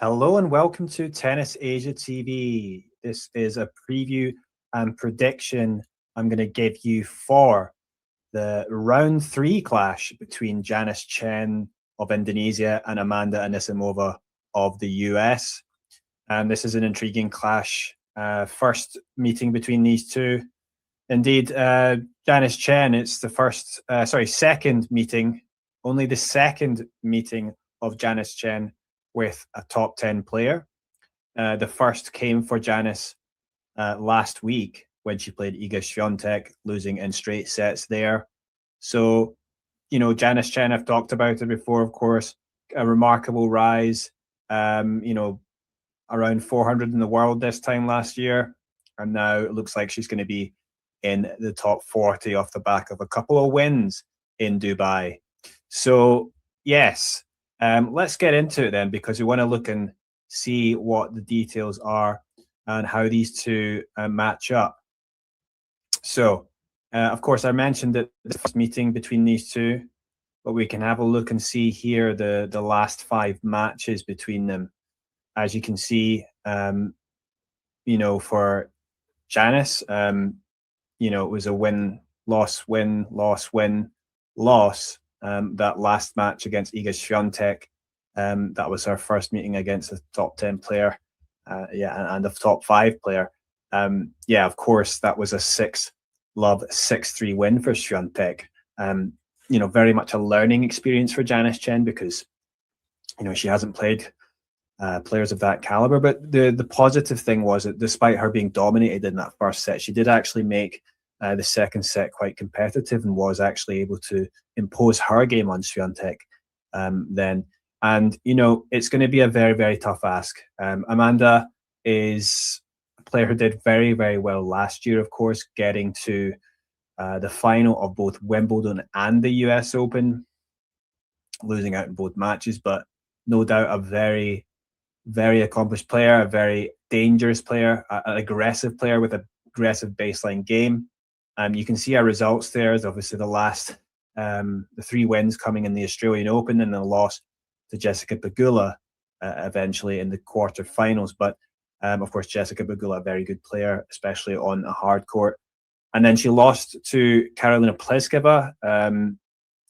Hello and welcome to Tennis Asia TV. This is a preview and prediction I'm going to give you for the round 3 clash between Janice Tjen of Indonesia and Amanda Anisimova of the US. And this is an intriguing clash. First meeting between these two. Indeed, Janice Tjen, it's the second meeting, only the second meeting of Janice Tjen with a top 10 player. The first came for Janice last week when she played Iga Swiatek, losing in straight sets there. So, Janice Tjen, I've talked about it before, of course, a remarkable rise, around 400 in the world this time last year. And now it looks like she's going to be in the top 40 off the back of a couple of wins in Dubai. So, yes, let's get into it then, because we want to look and see what the details are and how these two match up. So, of course, I mentioned that the first meeting between these two, but we can have a look and see here the last 5 matches between them. As you can see, for Janice, it was a win, loss, win, loss, win, loss. That last match against Iga Swiatek, that was her first meeting against a top 10 player, and a top 5 player. Of course, that was a 6-3 win for Swiatek. Very much a learning experience for Janice Tjen because, she hasn't played players of that caliber. But the positive thing was that despite her being dominated in that first set, she did actually make the second set quite competitive and was actually able to impose her game on Swiatek then. And, it's going to be a very, very tough ask. Amanda is a player who did very, very well last year, of course, getting to the final of both Wimbledon and the US Open, losing out in both matches, but no doubt a very, very accomplished player, a very dangerous player, an aggressive player with an aggressive baseline game. You can see our results there. Is obviously the 3 wins coming in the Australian Open and the loss to Jessica Pegula eventually in the quarterfinals. But of course, Jessica Pegula, a very good player, especially on a hard court. And then she lost to Karolina Pliskova.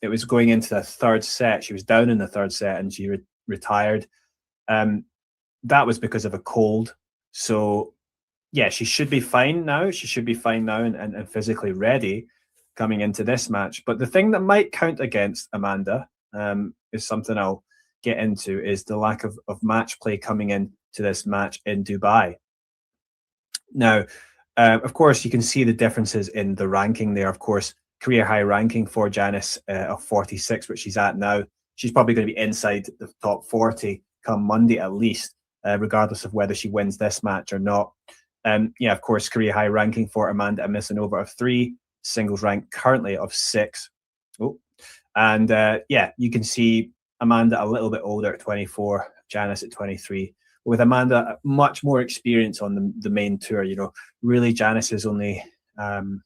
It was going into the third set. She was down in the third set and she retired. That was because of a cold. So, yeah, she should be fine now. She should be fine now and physically ready coming into this match. But the thing that might count against Amanda is something I'll get into, is the lack of match play coming in to this match in Dubai. Now, of course, you can see the differences in the ranking there. Of course, career high ranking for Janice of 46, which she's at now. She's probably going to be inside the top 40 come Monday at least, regardless of whether she wins this match or not. Of course, career high ranking for Amanda Anisimova of 3, singles rank currently of 6. And you can see Amanda a little bit older at 24, Janice at 23. With Amanda, much more experience on the main tour. Really, Janice has only, been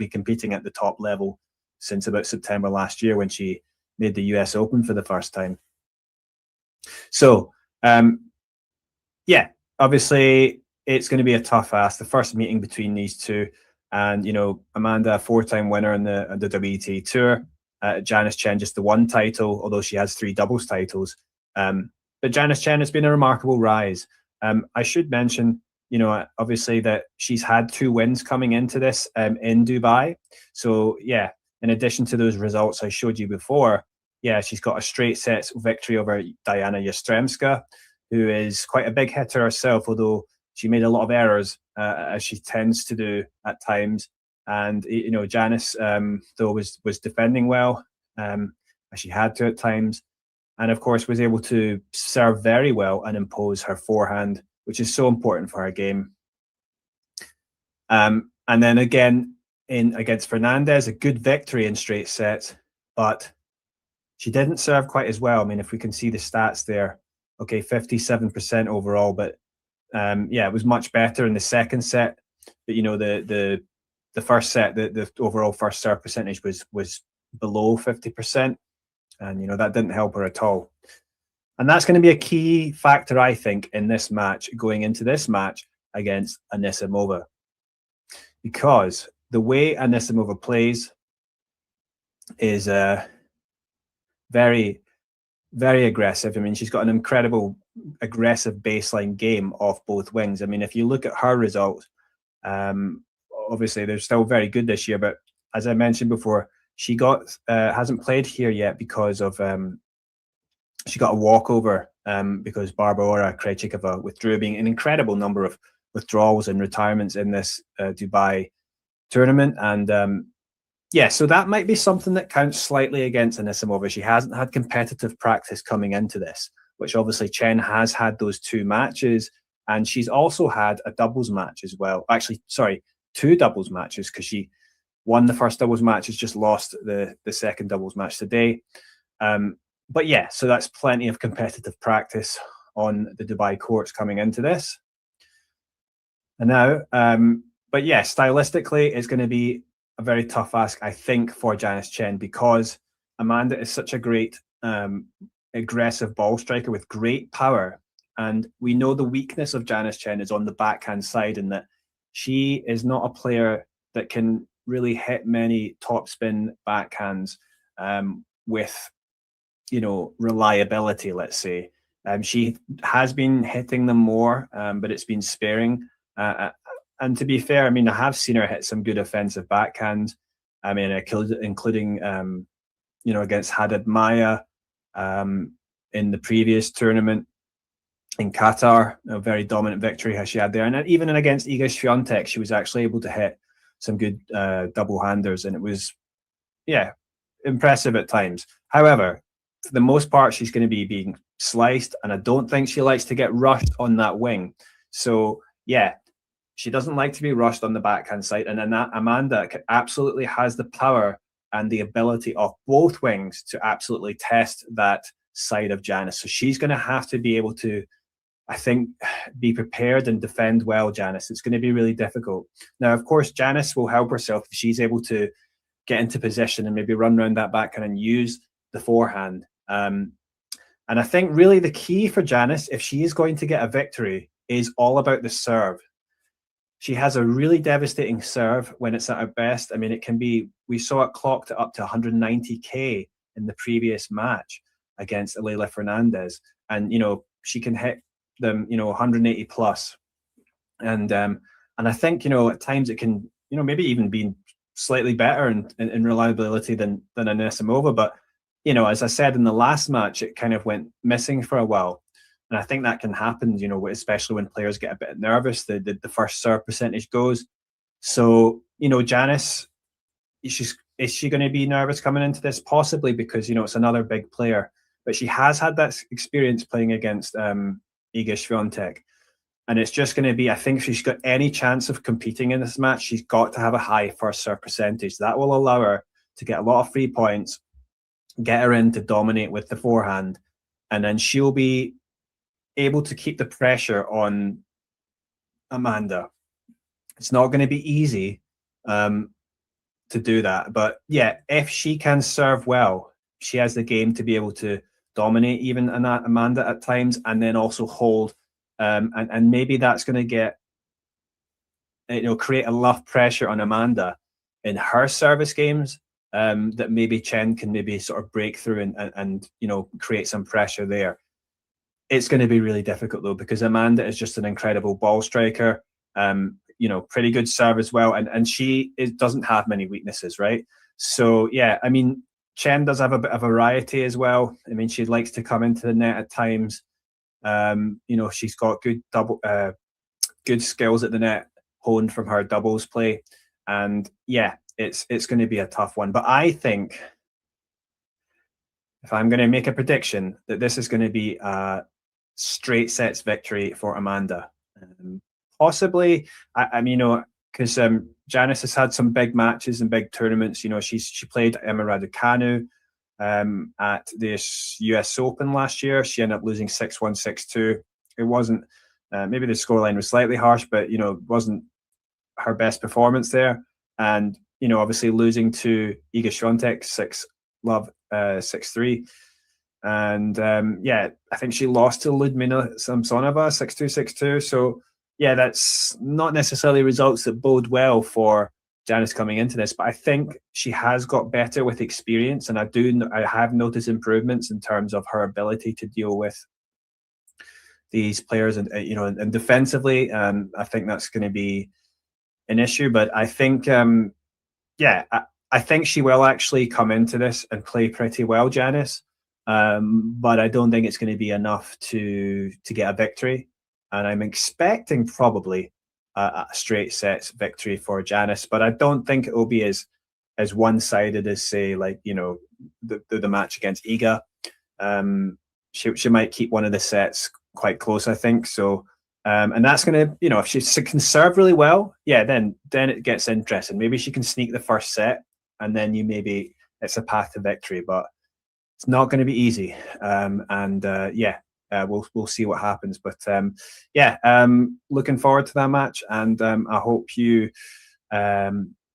competing at the top level since about September last year when she made the US Open for the first time. So, obviously, it's going to be a tough ask. The first meeting between these two, and Amanda, a 4-time winner on the WTA tour. Janice Tjen, just the 1 title, although she has 3 doubles titles. But Janice Tjen has been a remarkable rise. I should mention, obviously that she's had 2 wins coming into this in Dubai. So in addition to those results I showed you before, she's got a straight sets victory over Diana Yastremska, who is quite a big hitter herself, although she made a lot of errors, as she tends to do at times. And, Janice, though, was defending well, as she had to at times. And, of course, was able to serve very well and impose her forehand, which is so important for her game. And then again, against Fernandez, a good victory in straight sets, but she didn't serve quite as well. I mean, if we can see the stats there, okay, 57% overall, but it was much better in the second set. But the first set, the overall first serve percentage was below 50%, and that didn't help her at all. And that's going to be a key factor, I think, in this match, going into this match against Anisimova. Because the way Anisimova plays is very, very aggressive. I mean, she's got an incredible aggressive baseline game off both wings. I mean, if you look at her results, obviously they're still very good this year, but as I mentioned before, she hasn't played here yet because of she got a walkover because Barbara Krejcikova withdrew, being an incredible number of withdrawals and retirements in this Dubai tournament. And yeah, so that might be something that counts slightly against Anisimova. She hasn't had competitive practice coming into this, which obviously Tjen has had those 2 matches, and she's also had a doubles match as well. Actually, sorry, 2 doubles matches, because she won the first doubles match, has just lost the second doubles match today. But yeah, so that's plenty of competitive practice on the Dubai courts coming into this. And now, but yeah, stylistically, it's going to be a very tough ask, I think, for Janice Tjen, because Amanda is such a great aggressive ball striker with great power. And we know the weakness of Janice Tjen is on the backhand side, in that she is not a player that can really hit many topspin backhands with, you know, reliability, let's say. She has been hitting them more, but it's been sparing. And to be fair, I mean, I have seen her hit some good offensive backhands. I mean, including, you know, against Haddad Maya in the previous tournament in Qatar, a very dominant victory she had there. And even against Iga Swiatek, she was actually able to hit some good double-handers, and it was, yeah, impressive at times. However, for the most part, she's going to be being sliced, and I don't think she likes to get rushed on that wing. So, yeah, she doesn't like to be rushed on the backhand side, and then that Amanda absolutely has the power and the ability of both wings to absolutely test that side of Janice. So she's going to have to be able to, I think, be prepared and defend well, Janice. It's going to be really difficult. Now, of course, Janice will help herself if she's able to get into position and maybe run around that backhand and use the forehand. And I think really the key for Janice, if she is going to get a victory, is all about the serve. She has a really devastating serve when it's at her best. I mean, it can be, we saw it clocked up to 190k in the previous match against Leila Fernandez. And, you know, she can hit them, you know, 180 plus. And I think, you know, at times it can, you know, maybe even be slightly better in reliability than Anisimova. But, you know, as I said in the last match, it kind of went missing for a while. And I think that can happen, you know, especially when players get a bit nervous, the first serve percentage goes. So, you know, Janice, is she going to be nervous coming into this? Possibly, because, you know, it's another big player. But she has had that experience playing against Iga Swiatek. And it's just going to be, I think if she's got any chance of competing in this match, she's got to have a high first serve percentage. That will allow her to get a lot of free points, get her in to dominate with the forehand, and then she'll be able to keep the pressure on Amanda. It's not going to be easy to do that. But yeah, if she can serve well, she has the game to be able to dominate even Amanda at times, and then also hold. And maybe that's going to get, you know, create enough pressure on Amanda in her service games that maybe Tjen can maybe sort of break through and you know, create some pressure there. It's going to be really difficult though, because Amanda is just an incredible ball striker. You know, pretty good serve as well, and she doesn't have many weaknesses, right? So yeah, I mean, Tjen does have a bit of variety as well. I mean, she likes to come into the net at times. You know, she's got good good skills at the net honed from her doubles play, and yeah, it's going to be a tough one. But I think, if I'm going to make a prediction, that this is going to be a straight sets victory for Amanda. Possibly, I mean, you know, because Janice has had some big matches and big tournaments. You know, she played Emma Raducanu at this US Open last year. She ended up losing 6-1, 6-2. It wasn't, maybe the scoreline was slightly harsh, but, you know, it wasn't her best performance there. And, you know, obviously losing to Iga Swiatek 6-3. And yeah, I think she lost to Ludmila Samsonova 6-2, 6-2. So yeah, that's not necessarily results that bode well for Janice coming into this, but I think she has got better with experience, and I have noticed improvements in terms of her ability to deal with these players, and and defensively, I think that's going to be an issue. But I think, yeah, I think she will actually come into this and play pretty well, Janice. But I don't think it's going to be enough to get a victory, and I'm expecting probably a straight sets victory for Janice. But I don't think it will be as one sided as, say, like the match against Iga. She might keep one of the sets quite close, I think. So, and that's going to, if she can serve really well, yeah, then it gets interesting. Maybe she can sneak the first set, and then maybe it's a path to victory. But it's not going to be easy. Yeah, we'll see what happens. But yeah, looking forward to that match, and I hope you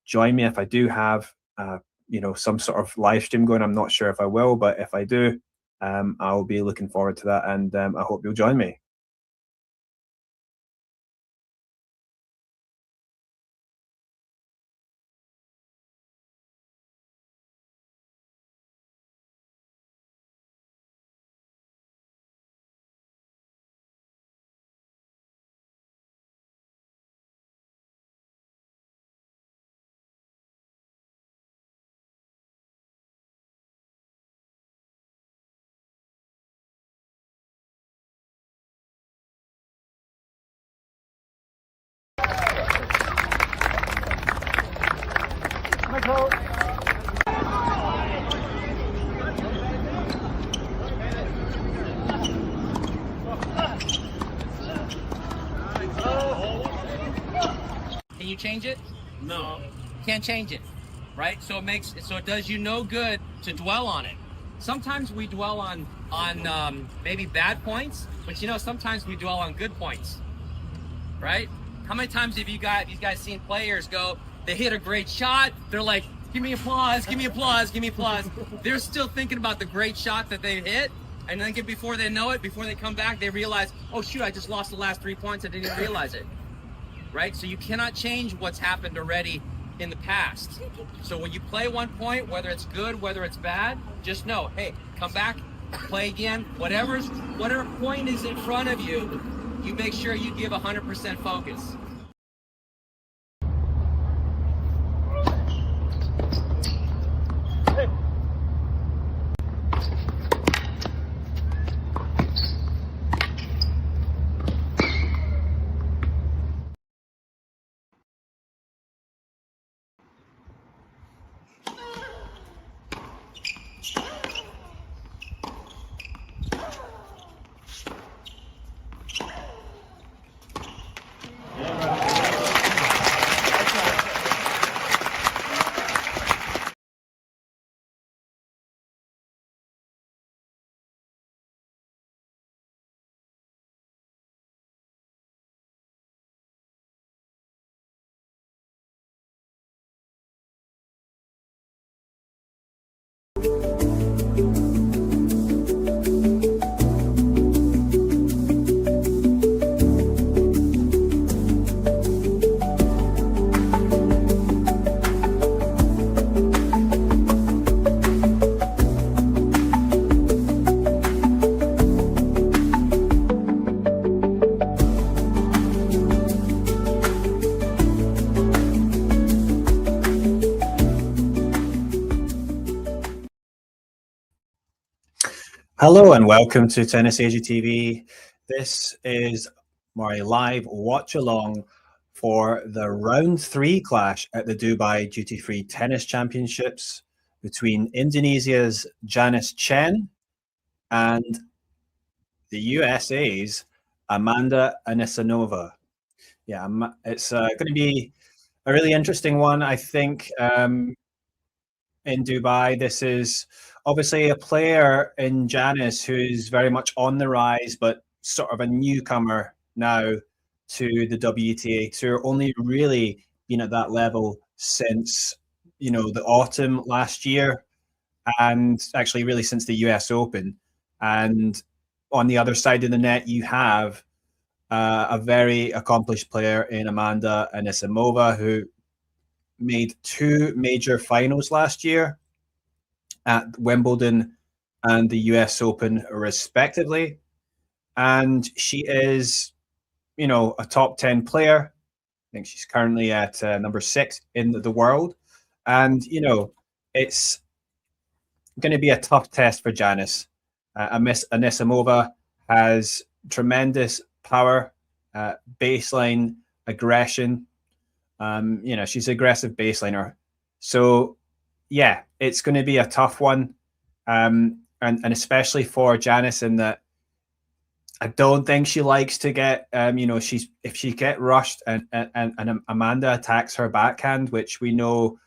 join me if I do have some sort of live stream going. I'm not sure if I will, but if I do, I'll be looking forward to that, and I hope you'll join me. Can you change it? No. Can't change it, right? So it does you no good to dwell on it. Sometimes we dwell on maybe bad points, but sometimes we dwell on good points, right? How many times have you guys seen players go, they hit a great shot, they're like, give me applause, give me applause, give me applause. They're still thinking about the great shot that they hit, and then before they know it, before they come back, they realize, oh shoot, I just lost the last 3 points, I didn't even realize it. Right? So you cannot change what's happened already in the past. So when you play one point, whether it's good, whether it's bad, just know, hey, come back, play again, whatever point is in front of you, you make sure you give 100% focus. Hello and welcome to Tennis Asia TV. This is my live watch along for the round 3 clash at the Dubai Duty Free Tennis Championships between Indonesia's Janice Tjen and the USA's Amanda Anisimova. Yeah, it's going to be a really interesting one, I think. In Dubai, this is obviously a player in Janice who's very much on the rise, but sort of a newcomer now to the WTA Tour. Only really been at that level since the autumn last year, and actually really since the US Open. And on the other side of the net, you have a very accomplished player in Amanda Anisimova, who made 2 major finals last year at Wimbledon and the US Open, respectively. And she is, a top 10 player. I think she's currently at number 6 in the world. And, it's going to be a tough test for Janice. Anisimova has tremendous power, baseline aggression. She's an aggressive baseliner. So, yeah, it's going to be a tough one. And especially for Janice, in that I don't think she likes to get, if she get rushed and Amanda attacks her backhand, which we know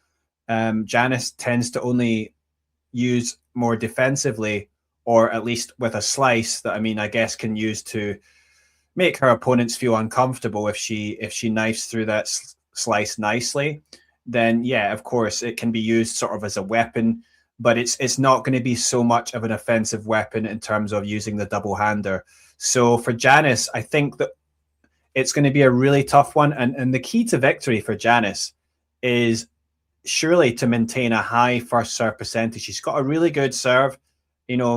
Janice tends to only use more defensively, or at least with a slice that, I guess can use to make her opponents feel uncomfortable. If she knifes through that slice nicely, then yeah, of course it can be used sort of as a weapon, but it's not going to be so much of an offensive weapon in terms of using the double hander. So for Janice, I think that it's going to be a really tough one. And the key to victory for Janice is surely to maintain a high first serve percentage. She's got a really good serve.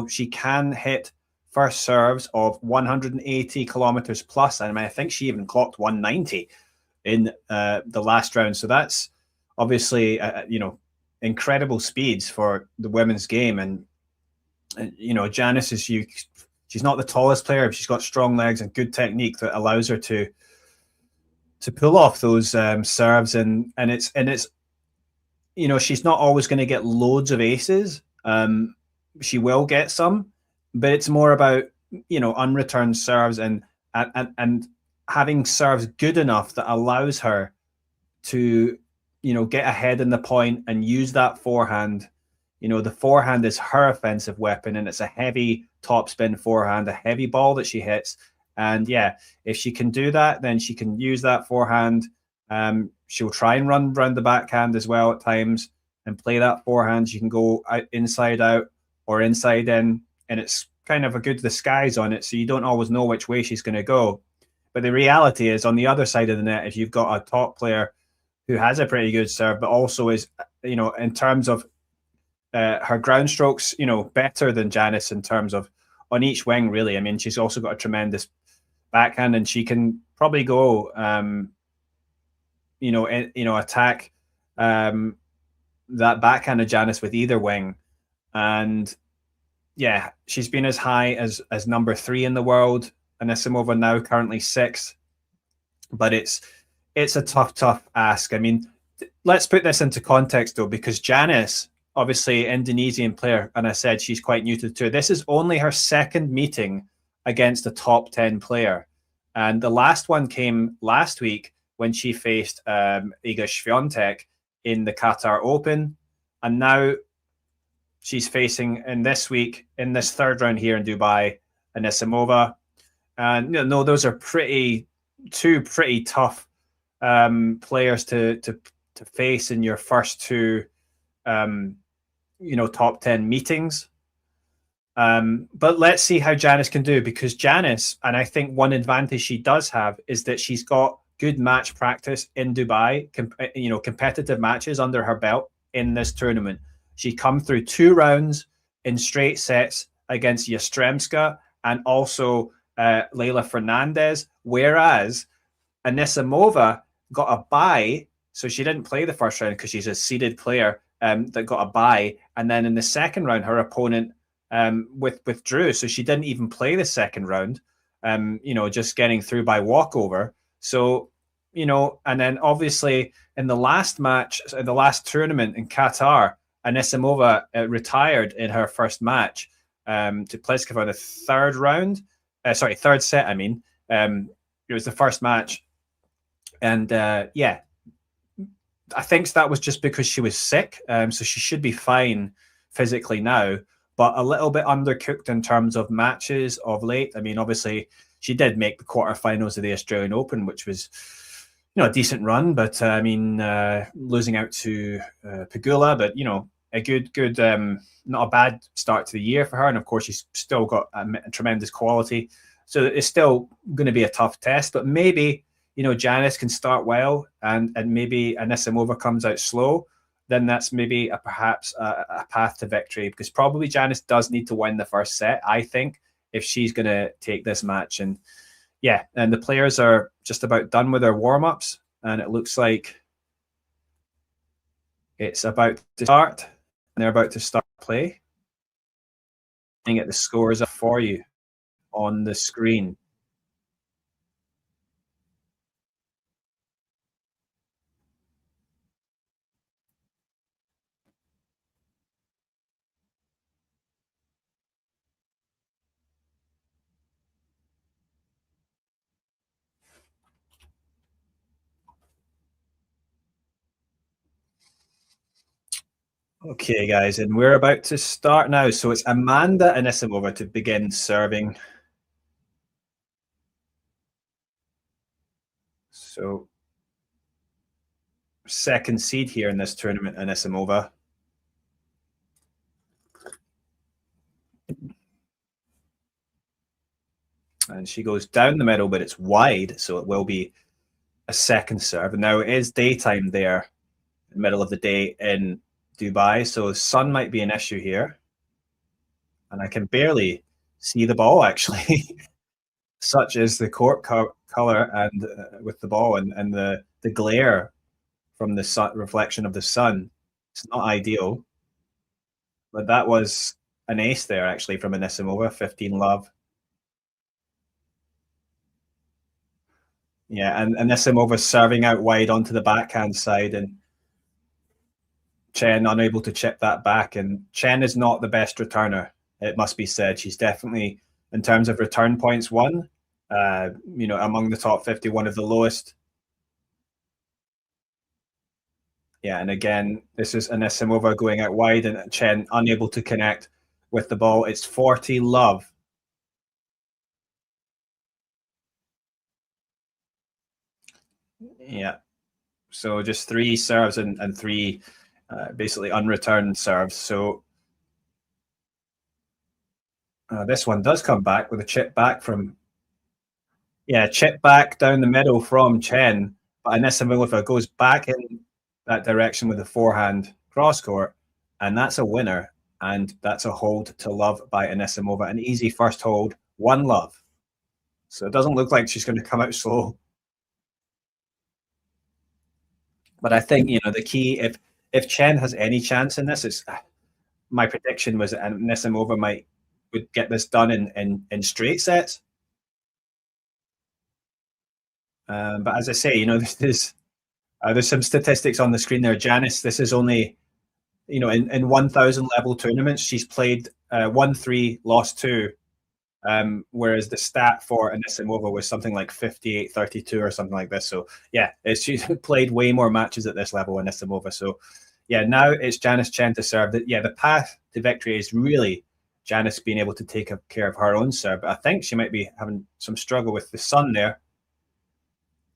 She can hit first serves of 180 kilometers plus. I think she even clocked 190 in the last round. So that's obviously, incredible speeds for the women's game. And Janice is she's not the tallest player, but she's got strong legs and good technique that allows her to pull off those serves. And it's she's not always going to get loads of aces. She will get some, but it's more about unreturned serves and having serves good enough that allows her to get ahead in the point and use that forehand. The forehand is her offensive weapon, and it's a heavy topspin forehand, a heavy ball that she hits. And yeah, if she can do that, then she can use that forehand. She'll try and run around the backhand as well at times and play that forehand. She can go inside out or inside in, and it's kind of a good disguise on it, so you don't always know which way she's going to go. But the reality is, on the other side of the net, if you've got a top player who has a pretty good serve, but also is, in terms of her ground strokes, better than Janice in terms of on each wing, really. She's also got a tremendous backhand, and she can probably go, attack that backhand of Janice with either wing. And yeah, she's been as high as number 3 in the world. Anisimova now currently 6th, but it's a tough ask. Let's put this into context though, because Janice, obviously Indonesian player, and I said she's quite new to the tour. This is only her second meeting against a top 10 player, and the last one came last week when she faced Iga Swiatek in the Qatar Open, and now she's facing in this week, in this third round here in Dubai, Anisimova. And those are two pretty tough players to face in your first 2 top 10 meetings. But let's see how Janice can do, because Janice, and I think one advantage she does have, is that she's got good match practice in Dubai, competitive matches under her belt in this tournament. She come through 2 rounds in straight sets against Yastremska and also Leila Fernandez, whereas Anisimova got a bye, so she didn't play the first round because she's a seeded player that got a bye, and then in the second round her opponent withdrew, so she didn't even play the second round, just getting through by walkover. So and then obviously in the last match, the last tournament in Qatar, Anisimova retired in her first match to Pliskova in the third set. It was the first match, and I think that was just because she was sick, so she should be fine physically now, but a little bit undercooked in terms of matches of late. Obviously she did make the quarterfinals of the Australian Open, which was a decent run, but losing out to Pegula, but good, not a bad start to the year for her. And of course, she's still got a tremendous quality. So it's still going to be a tough test. But maybe, Janice can start well, and maybe Anisimova comes out slow. Then that's maybe perhaps a path to victory, because probably Janice does need to win the first set, I think, if she's going to take this match. And yeah, and the players are just about done with their warm-ups, and it looks like it's about to start, and they're about to start play. And get the scores up for you on the screen. Okay, guys, and we're about to start now. So it's Amanda Anisimova to begin serving. So second seed here in this tournament, Anisimova. And she goes down the middle, but it's wide, so it will be a second serve. And now it is daytime there, in the middle of the day in Dubai, so sun might be an issue here. And I can barely see the ball, actually. Such is the court color and with the ball, and the glare from the sun, reflection of the sun. It's not ideal. But that was an ace there, actually, from Anisimova, 15 love. Yeah, and Anisimova serving out wide onto the backhand side, and Tjen unable to chip that back. And Tjen is not the best returner, it must be said. She's definitely, in terms of return points won, among the top 50, one of the lowest. Yeah, and again, this is Anisimova going out wide, and Tjen unable to connect with the ball. It's 40 love. Yeah, so just 3 serves and 3 basically unreturned serves. So this one does come back with a chip back from, chip back down the middle from Tjen. But Anisimova goes back in that direction with a forehand cross court, and that's a winner. And that's a hold to love by Anisimova. An easy first hold, 1 love. So it doesn't look like she's going to come out slow. But I think, the key, if Tjen has any chance in this, it's my prediction was that Anisimova would get this done in straight sets. But as I say, there's some statistics on the screen there. Janice, this is only, in 1,000 level tournaments, she's played 1-3, lost 2. Whereas the stat for Anisimova was something like 58-32 or something like this. So yeah, she's played way more matches at this level, Anisimova. So yeah, now it's Janice Tjen to serve. The path to victory is really Janice being able to take care of her own serve. But I think she might be having some struggle with the sun there.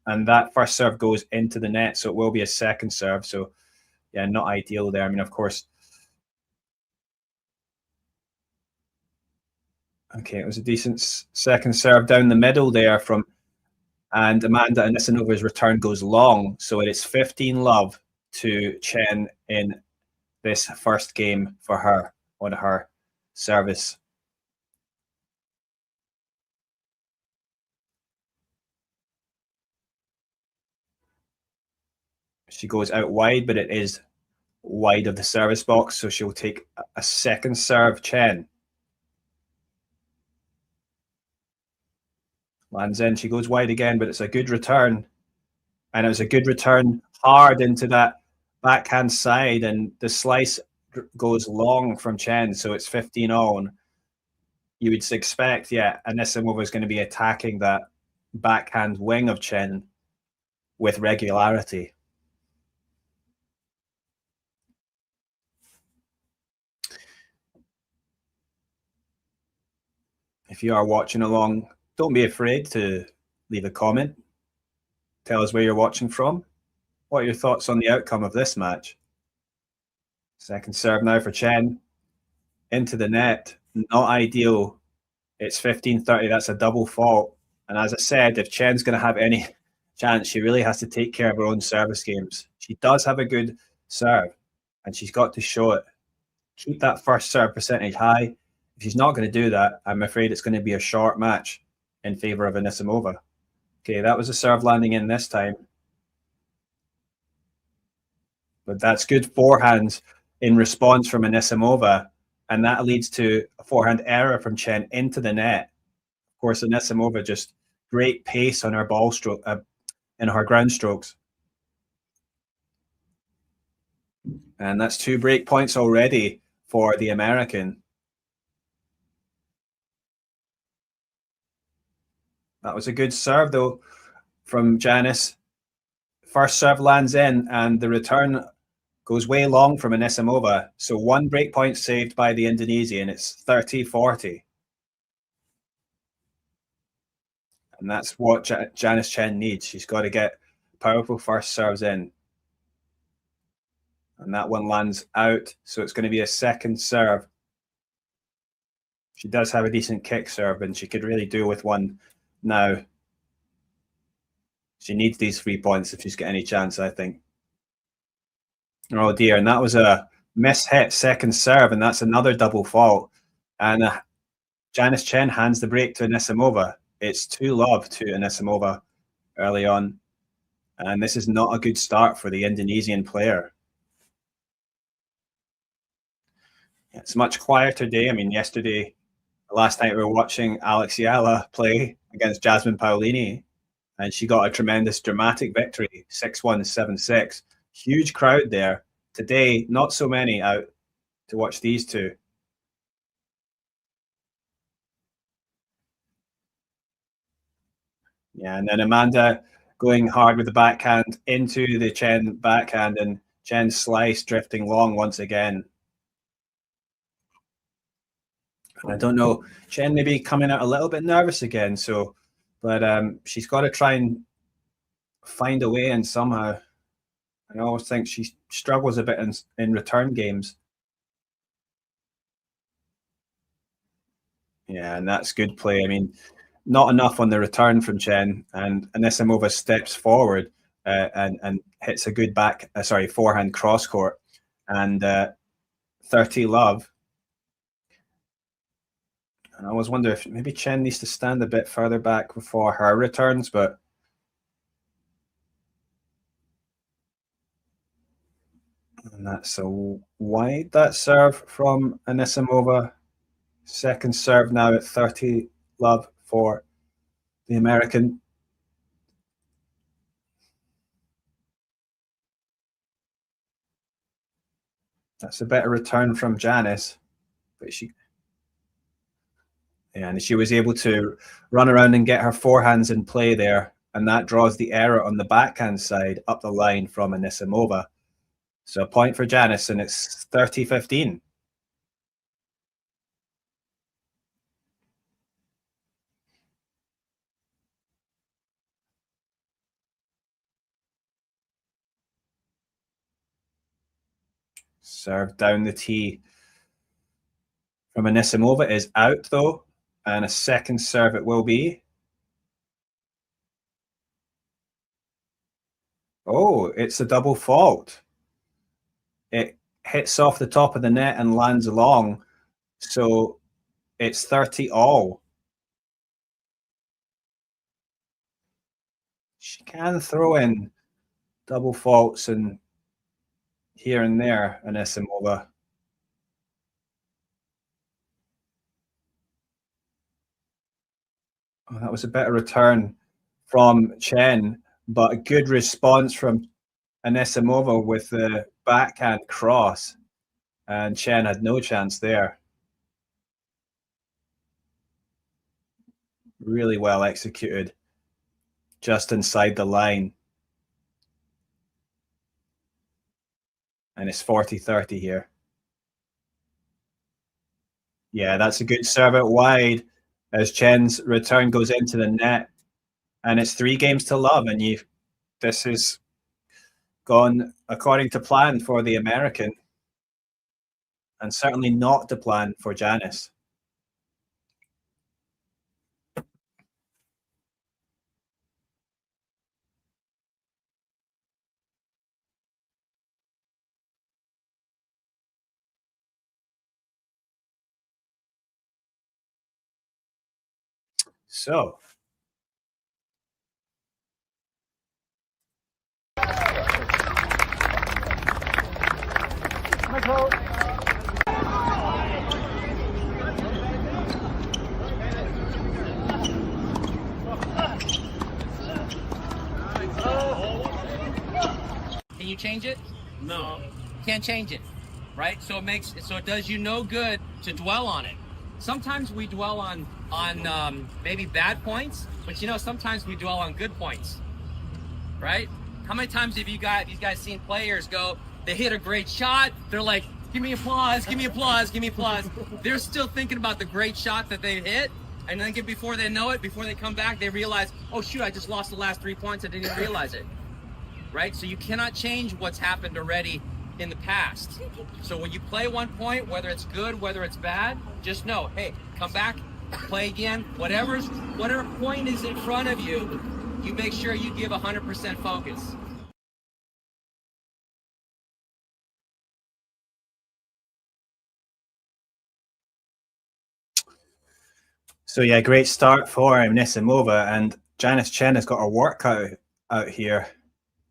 And that first serve goes into the net, so it will be a second serve. So yeah, not ideal there. I mean, of course. Okay, it was a decent second serve down the middle there and Amanda Anisimova's return goes long. So it's 15 love to Tjen in this first game for her on her service. She goes out wide, but it is wide of the service box, so she'll take a second serve, Tjen. Lands in, she goes wide again, but it's a good return. And it was a good return hard into that backhand side, and the slice goes long from Tjen, so it's 15 on. You would expect, Anisimova is going to be attacking that backhand wing of Tjen with regularity. If you are watching along, don't be afraid to leave a comment. Tell us where you're watching from. What are your thoughts on the outcome of this match? Second serve now for Tjen. Into the net. Not ideal. It's 15-30. That's a double fault. And as I said, if Tjen's going to have any chance, she really has to take care of her own service games. She does have a good serve, and she's got to show it. Keep that first serve percentage high. If she's not going to do that, I'm afraid it's going to be a short match in favor of Anisimova. Okay, that was a serve landing in this time. But that's good forehand in response from Anisimova, and that leads to a forehand error from Tjen into the net. Of course, Anisimova just great pace on her ball stroke, in her ground strokes. And that's 2 break points already for the American. That was a good serve, though, from Janice. First serve lands in, and the return goes way long from Anisimova. So 1 break point saved by the Indonesian. It's 30-40. And that's what Janice Tjen needs. She's got to get powerful first serves in. And that one lands out. So it's going to be a second serve. She does have a decent kick serve, and she could really do with one now. She needs these 3 points if she's got any chance, I think. Oh dear, and that was a mishit second serve, and that's another double fault. And Janice Tjen hands the break to Anisimova. It's 2-love to Anisimova early on. And this is not a good start for the Indonesian player. It's a much quieter day. I mean, yesterday, last night we were watching Alex Yala play against Jasmine Paolini, and she got a tremendous dramatic victory, 6-1, 7-6. Huge crowd there. Today, not so many out to watch these two. Yeah, and then Amanda going hard with the backhand into the Tjen backhand, and Tjen's slice drifting long once again. I don't know, Tjen maybe coming out a little bit nervous again, so, but she's got to try and find a way in somehow. I always think she struggles a bit in return games. Yeah, and that's good play. I mean, not enough on the return from Tjen, and Anisimova steps forward and hits a good forehand cross court, and 30-love. And I always wonder if maybe Tjen needs to stand a bit further back before her returns, but and that's so wide, that serve from Anisimova. Second serve now at 30-love for the American. That's a better return from Janice, but and she was able to run around and get her forehands in play there, and that draws the error on the backhand side up the line from Anisimova. So a point for Janice, and it's 30-15. Serve down the tee from Anisimova is out, though, and a second serve it will be. Oh, it's a double fault. It hits off the top of the net and lands long, so it's 30-all. She can throw in double faults and here and there, Anisimova. Oh, that was a better return from Tjen, but a good response from Anisimova with the backhand cross, and Tjen had no chance there. Really well executed, just inside the line. And it's 40-30 here. Yeah, that's a good serve out wide as Tjen's return goes into the net. And it's 3-love, and this has gone according to plan for the American. and certainly not the plan for Janice. So, Can you change it? No. Can't change it, right? So it does you no good to dwell on it. Sometimes we dwell on maybe bad points, but sometimes we dwell on good points, right? How many times have you guys seen players go, they hit a great shot, they're like, give me applause, give me applause, give me applause. They're still thinking about the great shot that they hit, and then before they know it, before they come back, they realize, oh shoot, I just lost the last 3 points, I didn't even realize it. Right? So you cannot change what's happened already in the past. So when you play one point, whether it's good, whether it's bad, just know, hey, come back, play again, whatever point is in front of you, you make sure you give 100% focus. So yeah, great start for Anisimova, and Janice Tjen has got her workout out here.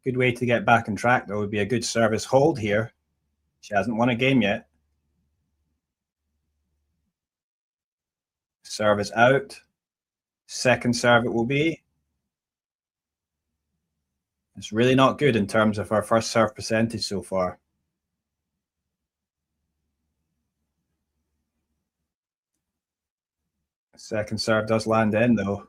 Good way to get back on track, though, would be a good service hold here. She hasn't won a game yet. Service out. Second serve it will be. It's really not good in terms of her first serve percentage so far. Second serve does land in, though.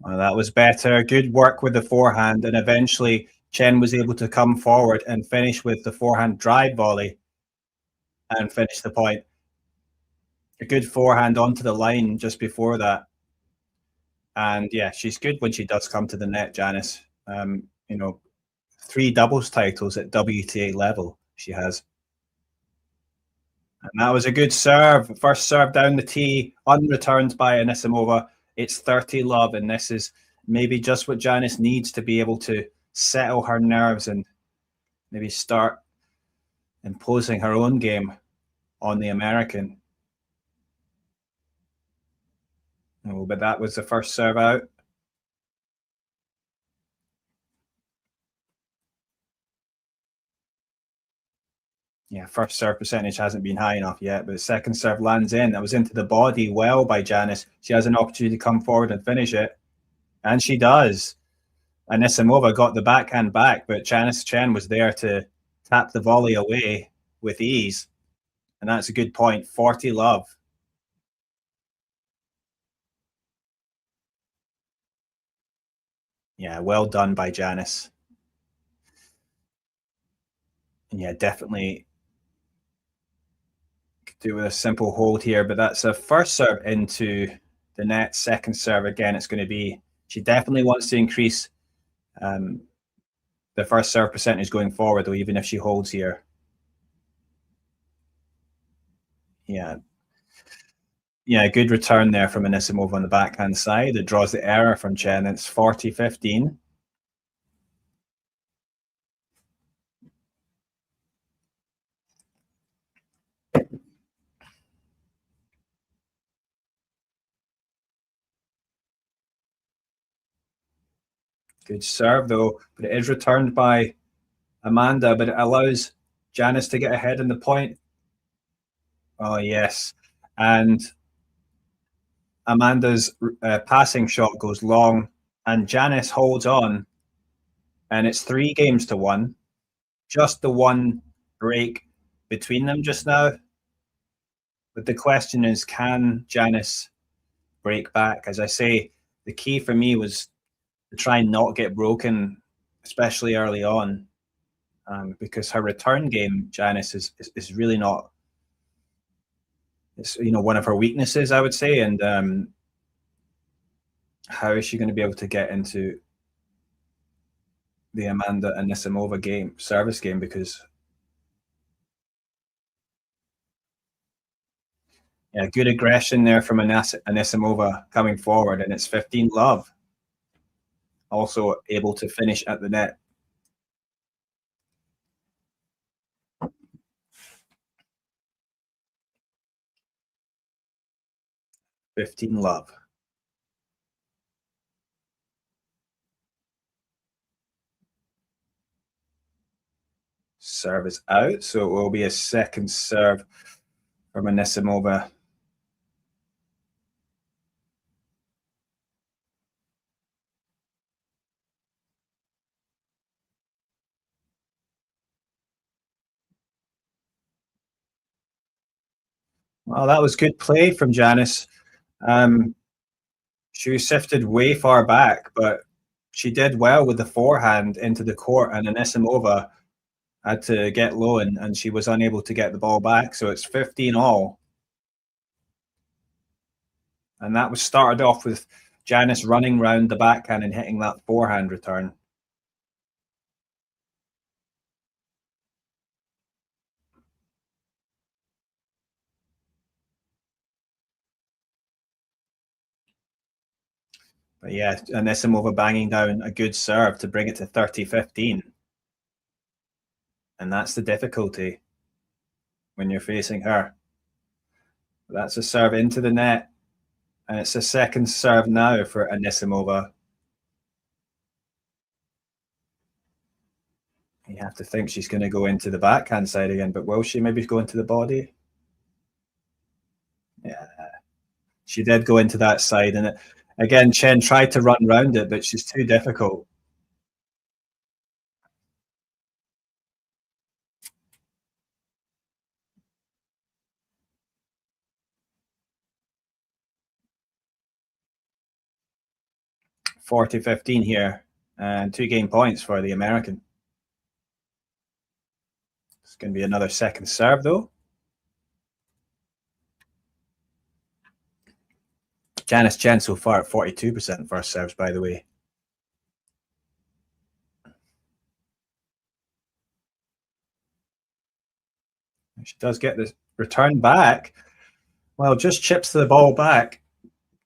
Well, that was better. Good work with the forehand, and eventually Tjen was able to come forward and finish with the forehand drive volley and finish the point. A good forehand onto the line just before that. And yeah, she's good when she does come to the net, Janice. 3 doubles titles at WTA level she has. And that was a good serve. First serve down the tee, unreturned by Anisimova. It's 30-love, and this is maybe just what Janice needs to be able to settle her nerves and maybe start imposing her own game on the American. Oh, but that was the first serve out. Yeah, first serve percentage hasn't been high enough yet, but the second serve lands in. That was into the body well by Janice. She has an opportunity to come forward and finish it, and she does. Anisimova got the backhand back, but Janice Tjen was there to tap the volley away with ease, and that's a good point. 40-love. Yeah, well done by Janice. Yeah, definitely could do with a simple hold here, but that's a first serve into the net. Second serve, again, it's going to be, she definitely wants to increase the first serve percentage going forward, though, even if she holds here. Yeah. Yeah, good return there from Anisimova on the backhand side. It draws the error from Tjen. It's 40-15. Good serve, though, but it is returned by Amanda, but it allows Janice to get ahead in the point. Oh, yes. And Amanda's passing shot goes long, and Janice holds on, and it's 3 games to 1. Just the one break between them just now. But the question is, can Janice break back? As I say, the key for me was to try and not get broken, especially early on, because her return game, Janice, is really not. It's one of her weaknesses, I would say, and how is she going to be able to get into the Amanda Anisimova service game? Because yeah, good aggression there from Anisimova coming forward, and it's 15-love. Also able to finish at the net. $15-love. Serve is out, so it will be a second serve from Anisimova. Well, that was good play from Janice. She was sifted way far back, but she did well with the forehand into the court, and Anisimova had to get low, and she was unable to get the ball back. So it's 15 all. And that was started off with Janice running round the backhand and hitting that forehand return. But yeah, Anisimova banging down a good serve to bring it to 30-15. And that's the difficulty when you're facing her. That's a serve into the net. And it's a second serve now for Anisimova. You have to think she's going to go into the backhand side again, but will she maybe go into the body? Yeah, she did go into that side. And again, Chen tried to run around it, but she's too difficult. $40-15 here, and 2 game points for the American. It's going to be another second serve, though. Janice Tjen so far at 42% first serves, by the way. She does get the return back. Well, just chips the ball back.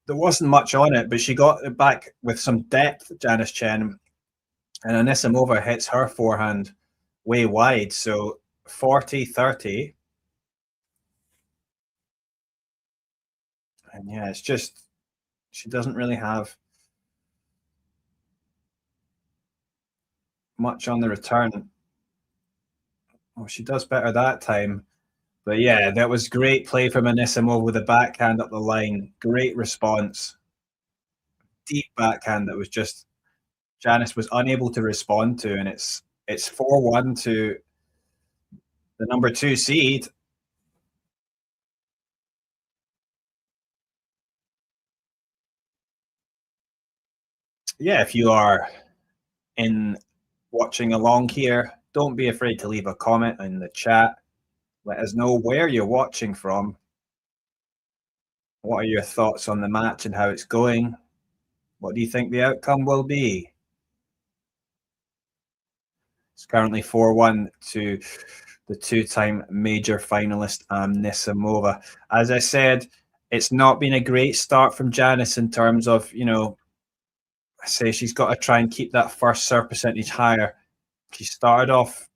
There wasn't much on it, but she got it back with some depth, Janice Tjen. And Anisimova hits her forehand way wide. So 40-30. And yeah, it's just, she doesn't really have much on the return. Oh, she does better that time. But yeah, that was great play from Anisimova with a backhand up the line. Great response. Deep backhand that was just Janice was unable to respond to, and it's 4-1 to the number 2 seed. Yeah, if you are watching along here, don't be afraid to leave a comment in the chat. Let us know where you're watching from. What are your thoughts on the match and how it's going? What do you think the outcome will be? It's currently 4-1 to the 2-time major finalist Anisimova. As I said, it's not been a great start from Janice in terms of, I say she's got to try and keep that first serve percentage higher. She started off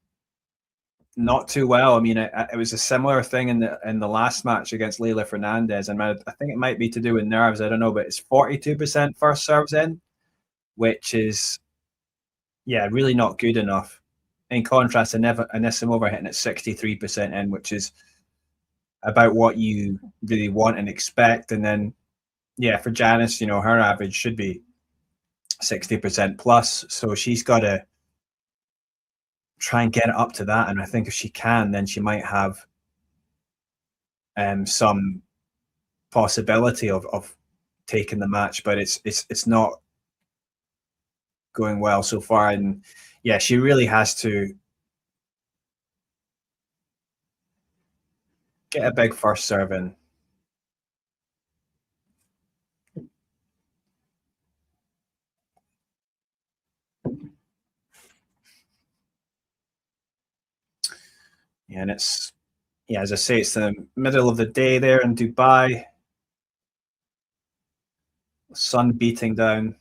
not too well. I mean, it was a similar thing in the last match against Leylah Fernandez, and I think it might be to do with nerves. I don't know, but it's 42% first serves in, which is really not good enough. In contrast, Anisimova hitting at 63% in, which is about what you really want and expect. And then, for Janice, her average should be 60% plus. So she's got to try and get it up to that. And I think if she can, then she might have some possibility of taking the match. But it's not going well so far. And she really has to get a big first serve in. And it's, yeah, as I say, it's the middle of the day there in Dubai. The sun beating down.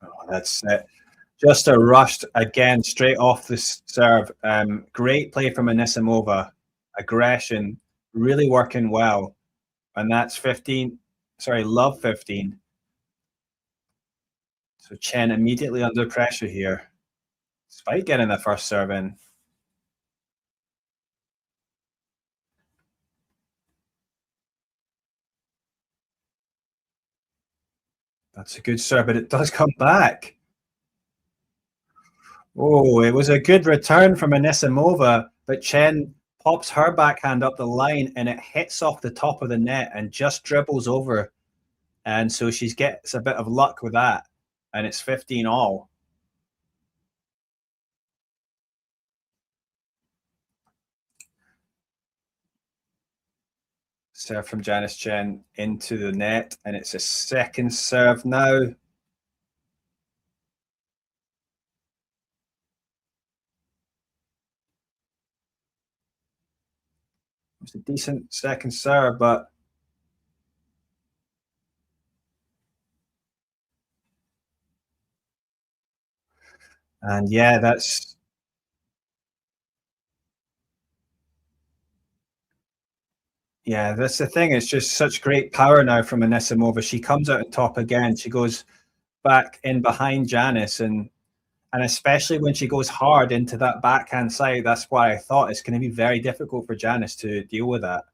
Oh, that's it. Just a rushed again, straight off the serve. Great play from Anisimova. Aggression, really working well. And that's 15. Sorry, love 15. So Chen immediately under pressure here, despite getting the first serve in. That's a good serve, but it does come back. Oh, it was a good return from Anisimova, but Chen pops her backhand up the line and it hits off the top of the net and just dribbles over. And so she gets a bit of luck with that. And it's 15 all. Serve from Janice Tjen into the net, and it's a second serve now. It's a decent second serve, but and yeah, that's the thing. It's just such great power now from Anisimova. She comes out on top again. She goes back in behind Janice, and especially when she goes hard into that backhand side, that's why I thought it's going to be very difficult for Janice to deal with that.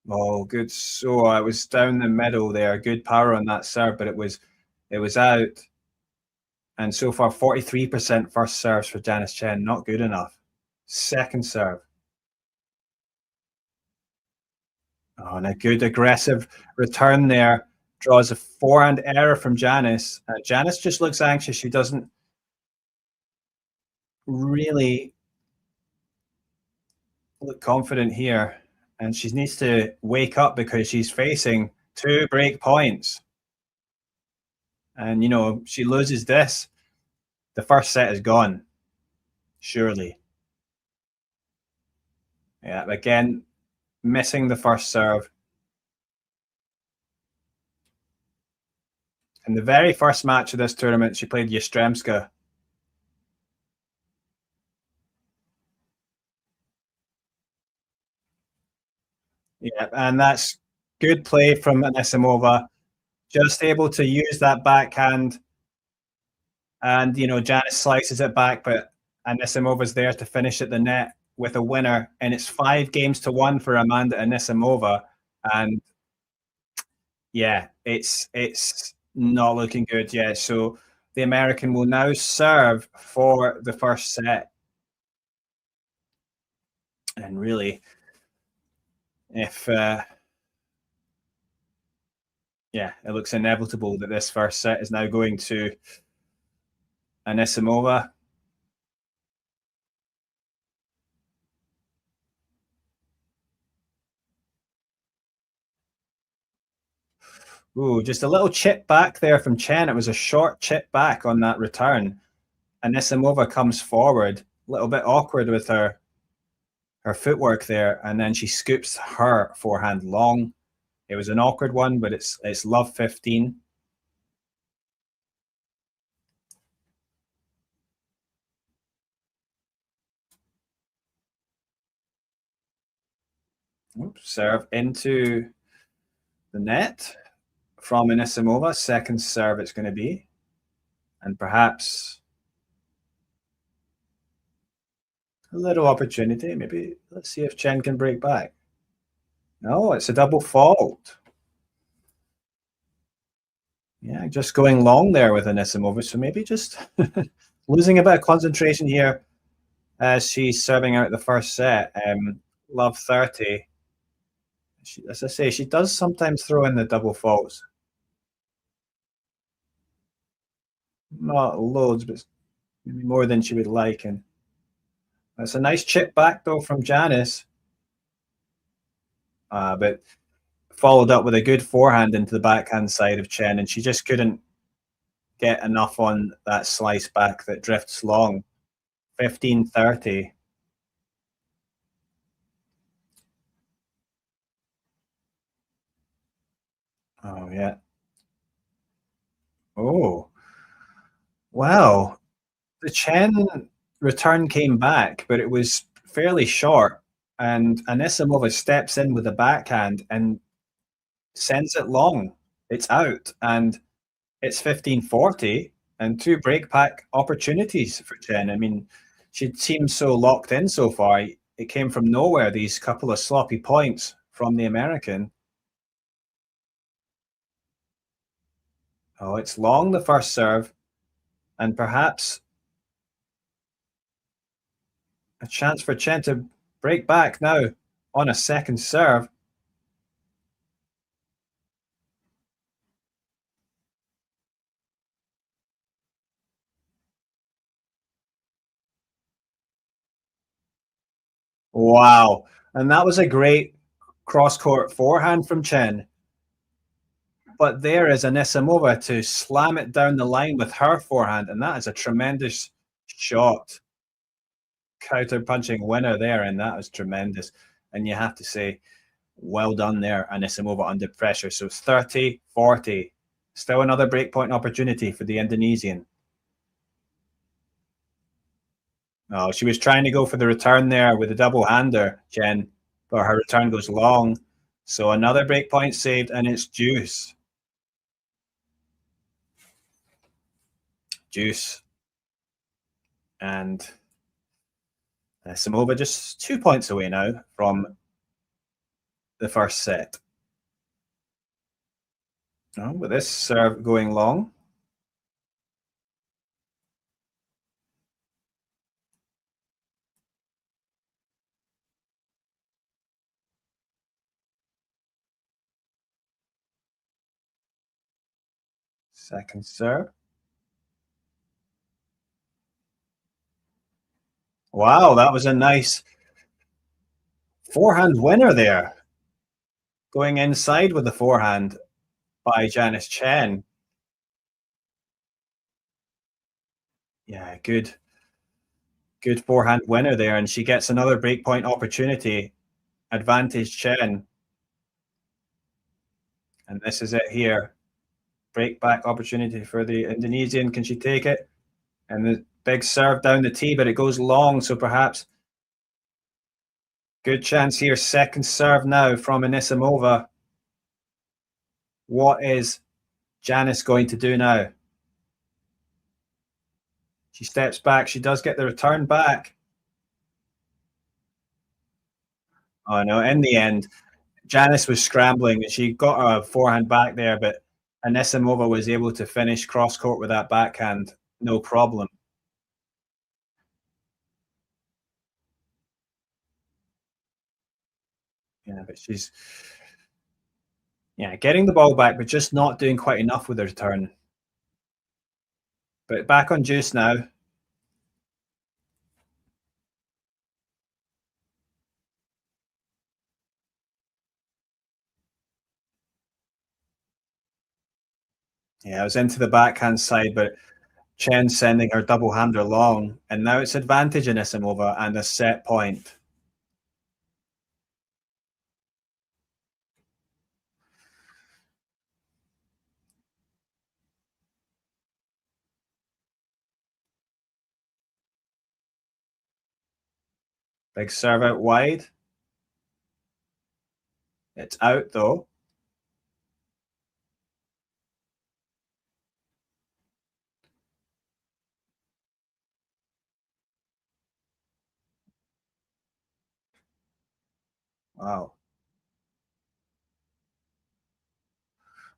Oh, good. So I was down the middle there. Good power on that serve, but it was out. And so far, 43% first serves for Janice Tjen. Not good enough. Second serve. Oh, and a good aggressive return there. Draws a forehand error from Janice. Janice just looks anxious. She doesn't really look confident here. And she needs to wake up because she's facing 2 break points. And, you know, she loses this, the first set is gone. Surely. Yeah, again, missing the first serve. In the very first match of this tournament, she played Yastremska. Yeah, and that's good play from Anisimova. Just able to use that backhand. And, you know, Janice slices it back, but Anisimova's there to finish at the net with a winner. And it's 5-1 for Amanda Anisimova. And yeah, it's not looking good yet. So the American will now serve for the first set. And really, if yeah, it looks inevitable that this first set is now going to Anisimova. Ooh, just a little chip back there from Chen. It was a short chip back on that return. Anisimova comes forward, a little bit awkward with her footwork there, and then she scoops her forehand long. It was an awkward one, but it's love 15. Oops, serve into the net from Anisimova. Second serve it's going to be. And perhaps a little opportunity. Maybe let's see if Chen can break back. No, it's a double fault. Yeah, just going long there with Anisimova. So maybe just losing a bit of concentration here as she's serving out the first set. Love 30. As I say, she does sometimes throw in the double faults. Not loads, but maybe more than she would like. And that's a nice chip back, though, from Janice. But followed up with a good forehand into the backhand side of Chen, and she just couldn't get enough on that slice back that drifts long. 15-30. Oh, yeah. Oh, wow. The Chen return came back, but it was fairly short. And Anisimova steps in with a backhand and sends it long. It's out. And it's 15-40 and two breakback opportunities for Chen. I mean, she seems so locked in so far. It came from nowhere, these couple of sloppy points from the American. Oh, it's long, the first serve, and perhaps a chance for Chen to break back now on a second serve. Wow. And that was a great cross-court forehand from Chen. But there is Anisimova to slam it down the line with her forehand, and that is a tremendous shot. Counter-punching winner there, and that was tremendous. And you have to say, well done there, Anisimova under pressure. So it's 30-40. Still another breakpoint opportunity for the Indonesian. Oh, she was trying to go for the return there with a double-hander, Jen, but her return goes long. So another breakpoint saved, and it's deuce. Deuce. And Samova just 2 points away now from the first set. Oh, with this serve going long. Second serve. Wow, that was a nice forehand winner there. Going inside with the forehand by Janice Tjen. Yeah, good forehand winner there, and she gets another breakpoint opportunity. Advantage Chen. And this is it here. Breakback opportunity for the Indonesian. Can she take it? And the big serve down the tee, but it goes long, so perhaps good chance here. Second serve now from Anisimova. What is Janice going to do now? She steps back. She does get the return back. Oh, no. In the end, Janice was scrambling. She got a forehand back there, but Anisimova was able to finish cross court with that backhand. No problem. Yeah, but she's getting the ball back, but just not doing quite enough with her return. But back on juice now. Yeah, I was into the backhand side, but Chen sending her double hander long, and now it's advantage Anisimova and a set point. Big serve out wide. It's out though. Wow.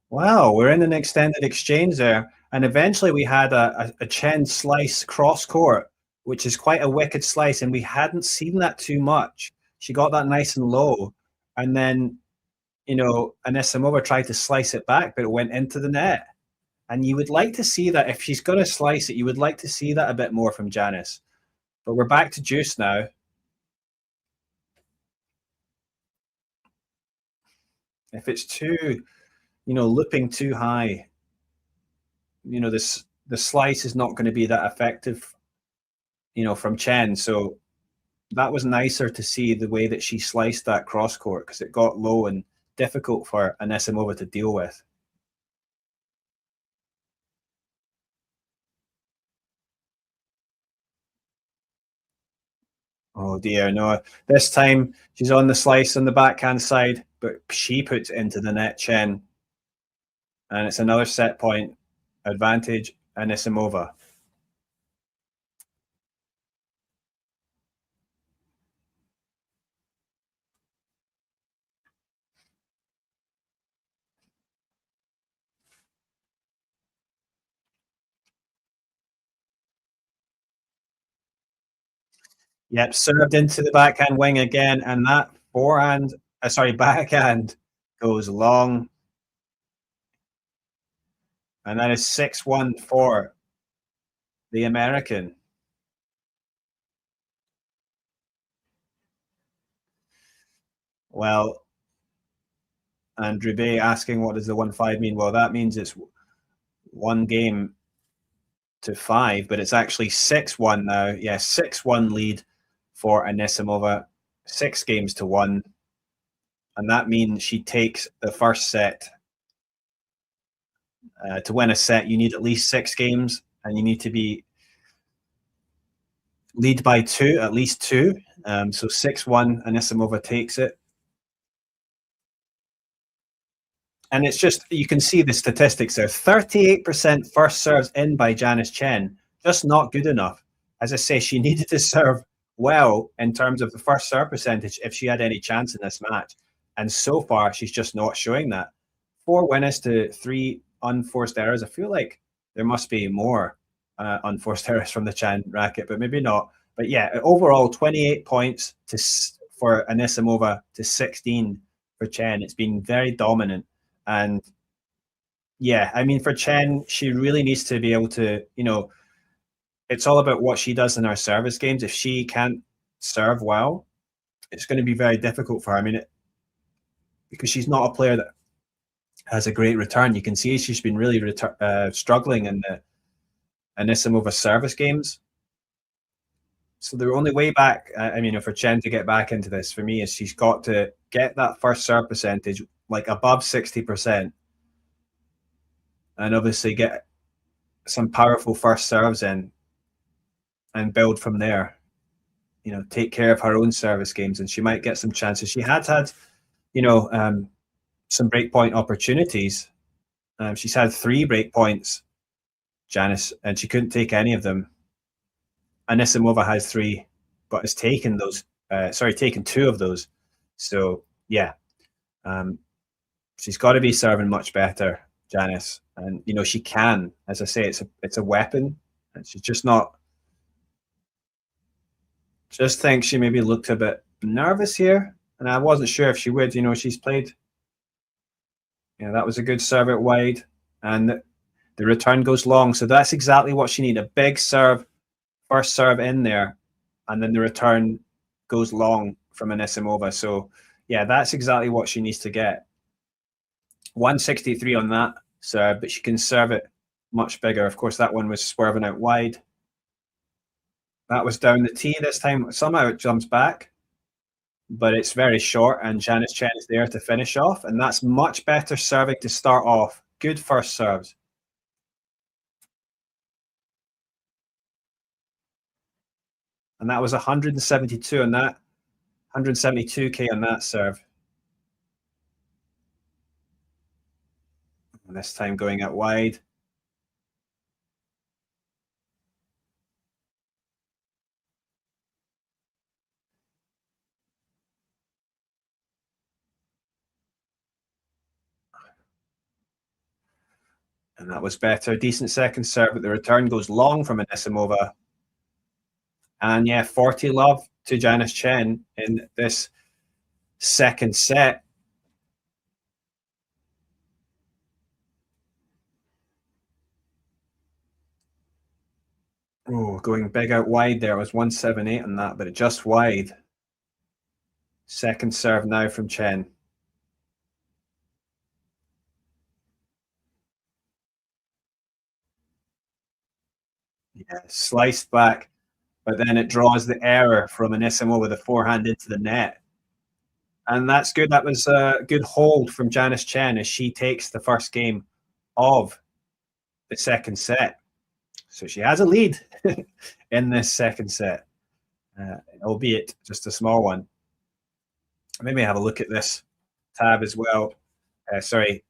Wow, we're in an extended exchange there. And eventually we had a Chen slice cross court, which is quite a wicked slice, and we hadn't seen that too much. She got that nice and low. And then, Anisimova tried to slice it back, but it went into the net. And you would like to see that if she's going to slice it, you would like to see that a bit more from Janice. But we're back to juice now. If it's too, looping too high, this the slice is not going to be that effective, from Chen. So that was nicer to see the way that she sliced that cross court, because it got low and difficult for Anisimova to deal with. Oh dear, no. This time she's on the slice on the backhand side, but she puts it into the net, Chen. And it's another set point advantage, Anisimova. Yep, served into the backhand wing again, and that backhand goes long. And that is 6-1 for the American. Well, Andrew Bay asking, what does the 1-5 mean? Well, that means it's 1 game to 5, but it's actually 6-1 now. Yeah, 6-1 lead for Anisimova, 6 games to 1. And that means she takes the first set. To win a set, you need at least 6 games, and you need to be lead by 2, at least 2. So 6-1, Anisimova takes it. And it's just, you can see the statistics there. 38% first serves in by Janice Tjen, just not good enough. As I say, she needed to serve well in terms of the first serve percentage if she had any chance in this match. And so far, she's just not showing that. 4 winners to 3 unforced errors. I feel like there must be more unforced errors from the Tjen racket, but maybe not. But yeah, overall, 28 points for Anisimova to 16 for Tjen. It's been very dominant. And yeah, I mean, for Tjen, she really needs to be able to, it's all about what she does in her service games. If she can't serve well, it's going to be very difficult for her. I mean, because she's not a player that has a great return. You can see she's been really struggling in the Anisimova service games. So the only way back, for Tjen to get back into this, for me, is she's got to get that first serve percentage like above 60%, and obviously get some powerful first serves in and build from there. Take care of her own service games, and she might get some chances. She had some breakpoint opportunities. She's had 3 breakpoints, Janice, and she couldn't take any of them. Anisimova has 3, but has taken those. Taken 2 of those. So yeah, she's got to be serving much better, Janice. And she can. As I say, it's a weapon, and she's just not. Just think she maybe looked a bit nervous here, and I wasn't sure if she would. She's played. That was a good serve out wide, and the return goes long. So that's exactly what she needed. A big serve, first serve in there, and then the return goes long from Anisimova. So yeah, that's exactly what she needs to get. 163 on that serve, but she can serve it much bigger. Of course, that one was swerving out wide. That was down the tee this time. Somehow it jumps back, but it's very short, and Janice Tjen is there to finish off, and that's much better serving to start off. Good first serves. And that was 172 on that, 172K on that serve. And this time going out wide. And that was better. Decent second serve, but the return goes long from Anisimova. And yeah, 40 love to Janice Tjen in this second set. Oh, going big out wide there. It was 178 on that, but just wide. Second serve now from Tjen. Yeah, sliced back, but then it draws the error from Anisimova with a forehand into the net. And that's good. That was a good hold from Janice Tjen as she takes the first game of the second set. So she has a lead in this second set, albeit just a small one. Maybe have a look at this tab as well. Sorry.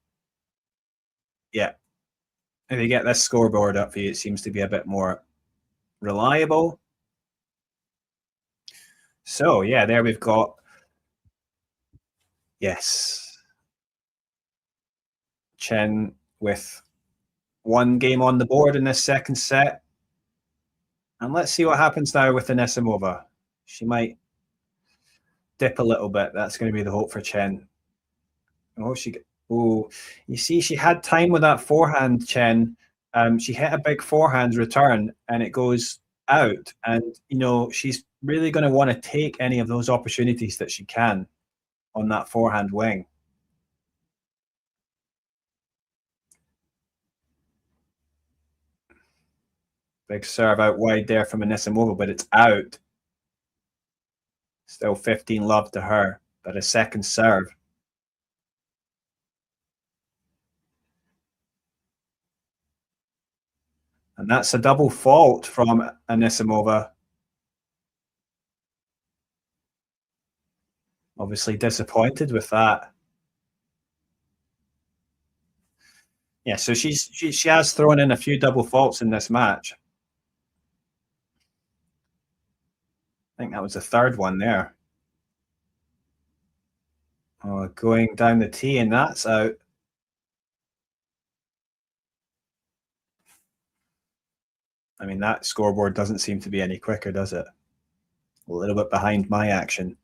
Yeah. If you get this scoreboard up for you, it seems to be a bit more reliable. So, yeah, there we've got, yes, Tjen with one game on the board in this second set. And let's see what happens now with Anisimova. She might dip a little bit. That's going to be the hope for Tjen. Oh, you see, she had time with that forehand, Tjen. She hit a big forehand return and it goes out. And, you know, she's really going to want to take any of those opportunities that she can on that forehand wing. Big serve out wide there from Anisimova, but it's out. Still 15 love to her, but a second serve. And that's a double fault from Anisimova. Obviously disappointed with that. Yeah, so she has thrown in a few double faults in this match. I think that was the third one there. Oh, going down the tee, and that's out. I mean, that scoreboard doesn't seem to be any quicker, does it? A little bit behind my action.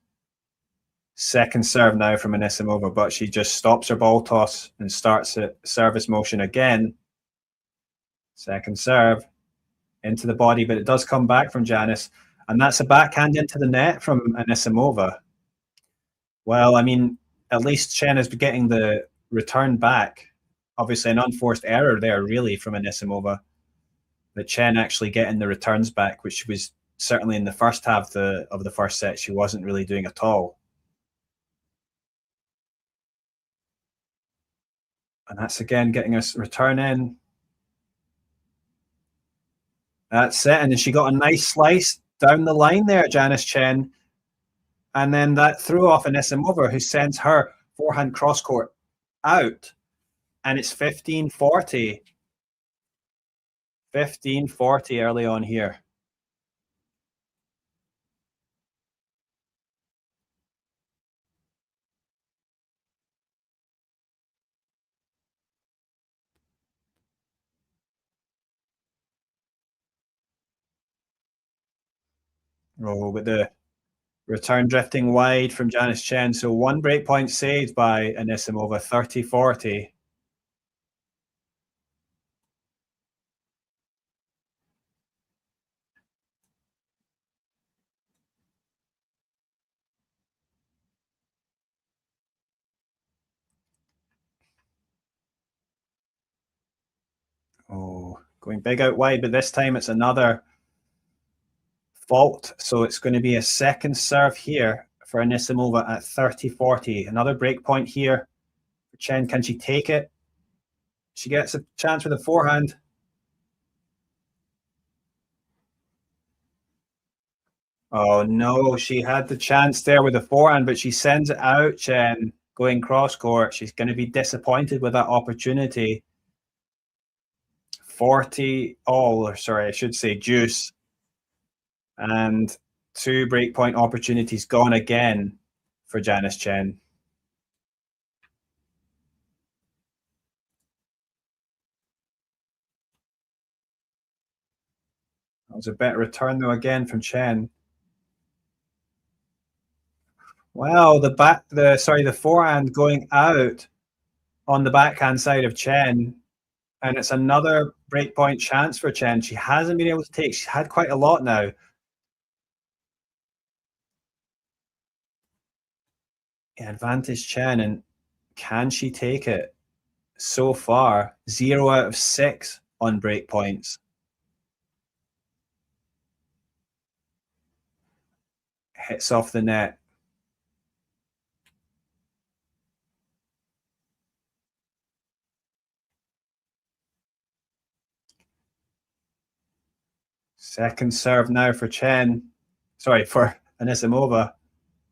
Second serve now from Anisimova, but she just stops her ball toss and starts it service motion again. Second serve into the body, but it does come back from Janice. And that's a backhand into the net from Anisimova. Well, I mean, at least Tjen is getting the return back. Obviously, an unforced error there, really, from Anisimova. But Tjen actually getting the returns back, which was certainly in the first half of the first set, she wasn't really doing at all. And that's again getting us return in. That's it. And then she got a nice slice down the line there, Janice Tjen. And then that threw off Anisimova, who sends her forehand cross court out. And it's 15-40. 15-40 early on here. Oh, with the return drifting wide from Janice Tjen. So one breakpoint saved by Anisimova, 30-40. Oh, going big out wide, but this time it's another fault. So it's going to be a second serve here for Anisimova at 30-40. Another break point here for Tjen. Can she take it? She gets a chance with a forehand. Oh no, she had the chance there with the forehand, but she sends it out, Tjen, going cross court. She's going to be disappointed with that opportunity. 40 all, or sorry, I should say deuce. And two breakpoint opportunities gone again for Janice Tjen. That was a better return though again from Tjen. Wow, the forehand going out on the backhand side of Tjen. And it's another breakpoint chance for Tjen. She hasn't been able to take. She's had quite a lot now. Advantage Tjen, and can she take it? So far, 0 out of 6 on breakpoints. hits off the net. Second serve now for Tjen. Sorry, for Anisimova.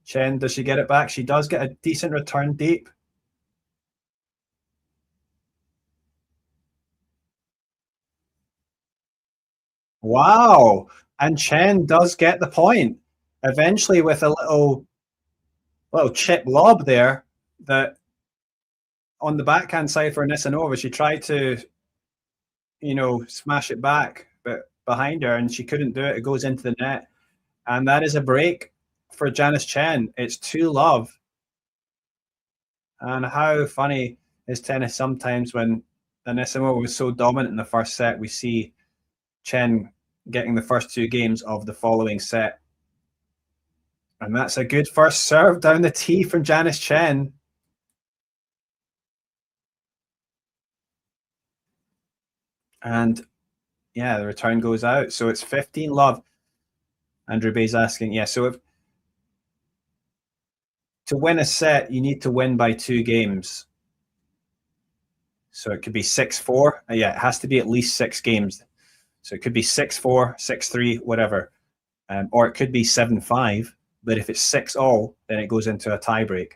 Tjen, does she get it back? She does get a decent return deep. Wow. And Tjen does get the point. Eventually with a little chip lob there that on the backhand side for Anisimova, she tried to, smash it back, but behind her, and she couldn't do it. It goes into the net. And that is a break for Janice Tjen. It's 2-love. And how funny is tennis sometimes when Anisimova was so dominant in the first set, we see Tjen getting the first 2 games of the following set. And that's a good first serve down the tee from Janice Tjen. And yeah, the return goes out. So it's 15-love. Andrew Bay's asking, yeah, so to win a set, you need to win by 2 games. So it could be 6-4. Yeah, it has to be at least 6 games. So it could be 6-4, 6-3, whatever. Or it could be 7-5. But if it's 6-all, then it goes into a tiebreak.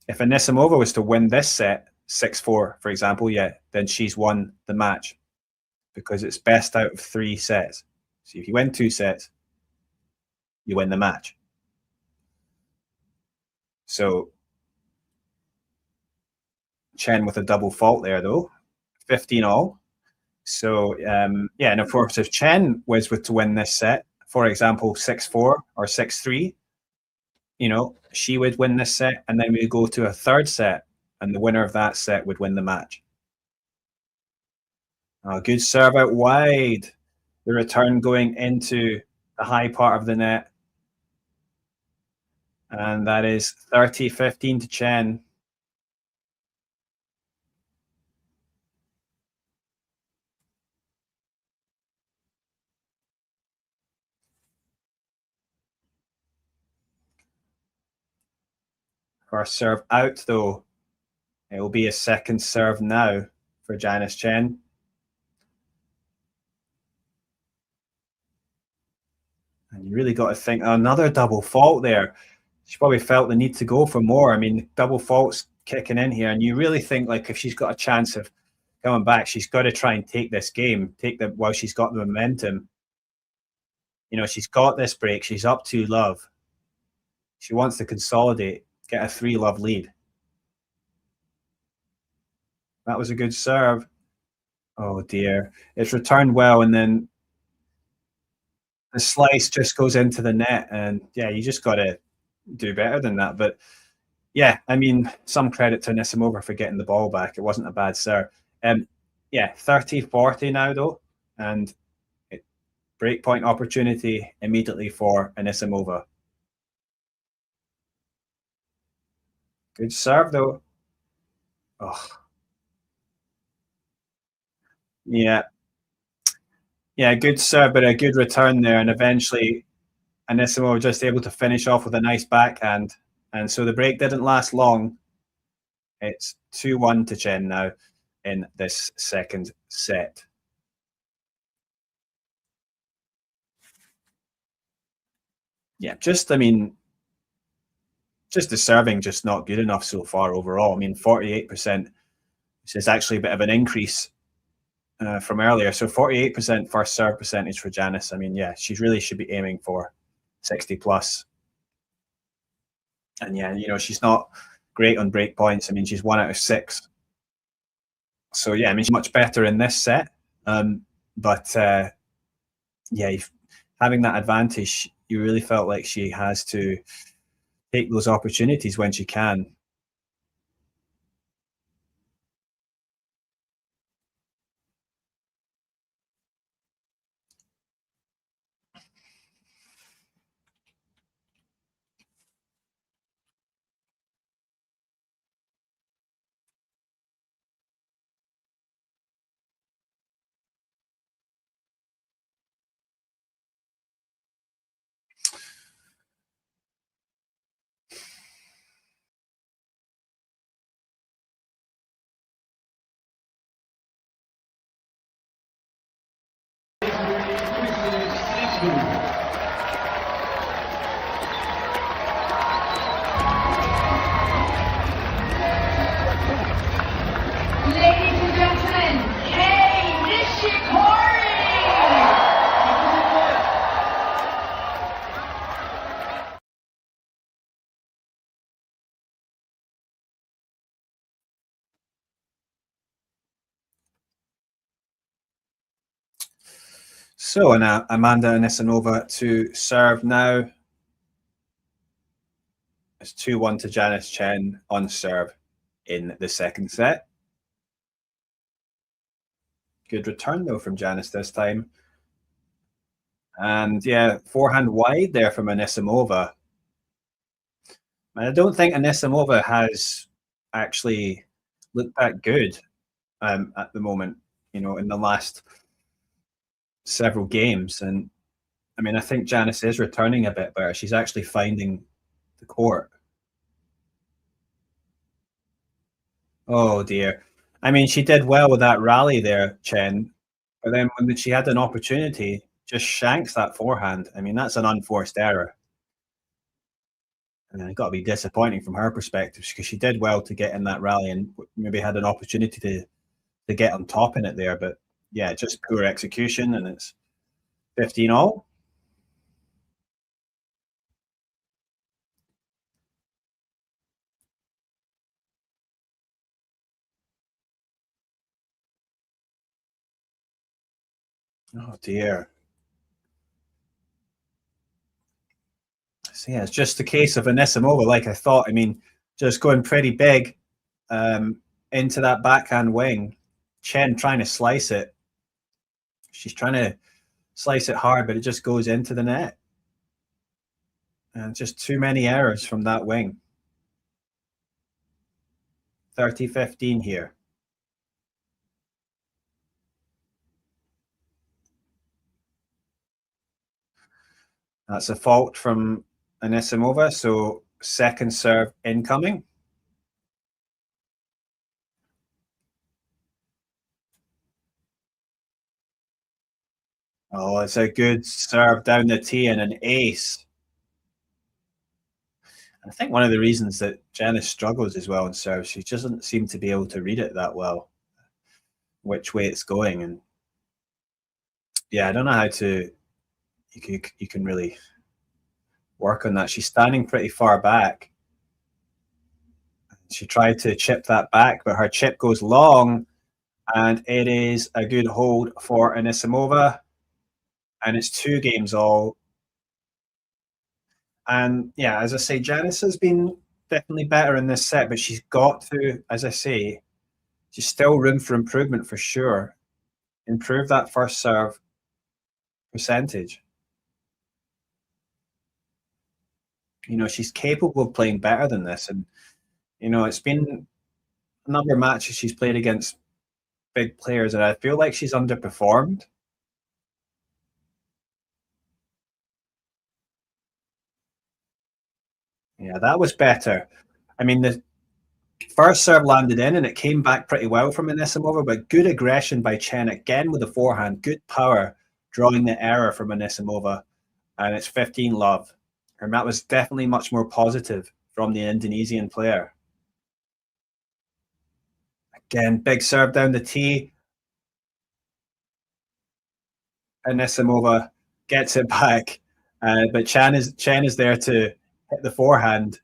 If Anisimova was to win this set, 6-4, for example, yeah, then she's won the match because it's best out of 3 sets. So if you win 2 sets, you win the match. So Tjen with a double fault there, though. 15-all. So, yeah, and of course, if Tjen was to win this set, for example, 6-4 or 6-3, she would win this set, and then we go to a third set, and the winner of that set would win the match. Good serve out wide. The return going into the high part of the net. And that is 30-15 to Tjen. First serve out, though. It will be a second serve now for Janice Tjen. And you really got to think, another double fault there. She probably felt the need to go for more. I mean, double faults kicking in here, and you really think like if she's got a chance of coming back, she's got to try and take this game, while she's got the momentum. She's got this break. She's up 2-love. She wants to consolidate, get a 3-love lead. That was a good serve. Oh dear. It's returned well, and then the slice just goes into the net, and yeah, you just got to do better than that. But yeah, I mean, some credit to Anisimova for getting the ball back. It wasn't a bad serve. Yeah, 30-40 now, though, and breakpoint opportunity immediately for Anisimova. Good serve, though. Oh. Yeah. Yeah, good serve, but a good return there, and eventually Anisimova just able to finish off with a nice backhand. And so the break didn't last long. It's 2-1 to Tjen now in this second set. Yeah, just the serving just not good enough so far overall. I mean, 48%, which is actually a bit of an increase from earlier. So 48% first serve percentage for Janice. I mean, yeah, she really should be aiming for 60 plus. And yeah, she's not great on break points. I mean, she's 1 out of 6. So yeah, I mean, she's much better in this set. But yeah, having that advantage, you really felt like she has to take those opportunities when she can. So, and Amanda Anisimova to serve now. It's 2-1 to Janice Tjen on serve in the second set. Good return, though, from Janice this time. And yeah, forehand wide there from Anisimova. And I don't think Anisimova has actually looked that good at the moment, in the last several games. And I mean, I think Janice is returning a bit better. She's actually finding the court. Oh dear. I mean, she did well with that rally there, Tjen. But then when she had an opportunity, just shanks that forehand. I mean, that's an unforced error. And it got to be disappointing from her perspective because she did well to get in that rally and maybe had an opportunity to get on top in it there. But yeah, just poor execution, and it's 15-all. Oh dear. So yeah, it's just the case of Anisimova, like I thought. I mean, just going pretty big into that backhand wing. Tjen trying to slice it. She's trying to slice it hard, but it just goes into the net. And just too many errors from that wing. 30-15 here. That's a fault from Anisimova, so second serve incoming. Oh, it's a good serve down the tee and an ace. I think one of the reasons that Janice struggles as well in serve, she doesn't seem to be able to read it that well, which way it's going. And yeah, I don't know how you can really work on that. She's standing pretty far back. She tried to chip that back, but her chip goes long, and it is a good hold for Anisimova. And it's 2-all. And yeah, as I say, Janice has been definitely better in this set, but she's got to, as I say, she's still room for improvement for sure. Improve that first serve percentage. She's capable of playing better than this. And, it's been a number of matches she's played against big players, and I feel like she's underperformed. Yeah, that was better. I mean, the first serve landed in and it came back pretty well from Anisimova, but good aggression by Tjen again with the forehand. Good power drawing the error from Anisimova, and it's 15-love. And that was definitely much more positive from the Indonesian player. Again, big serve down the tee. Anisimova gets it back, but Tjen is there to hit the forehand,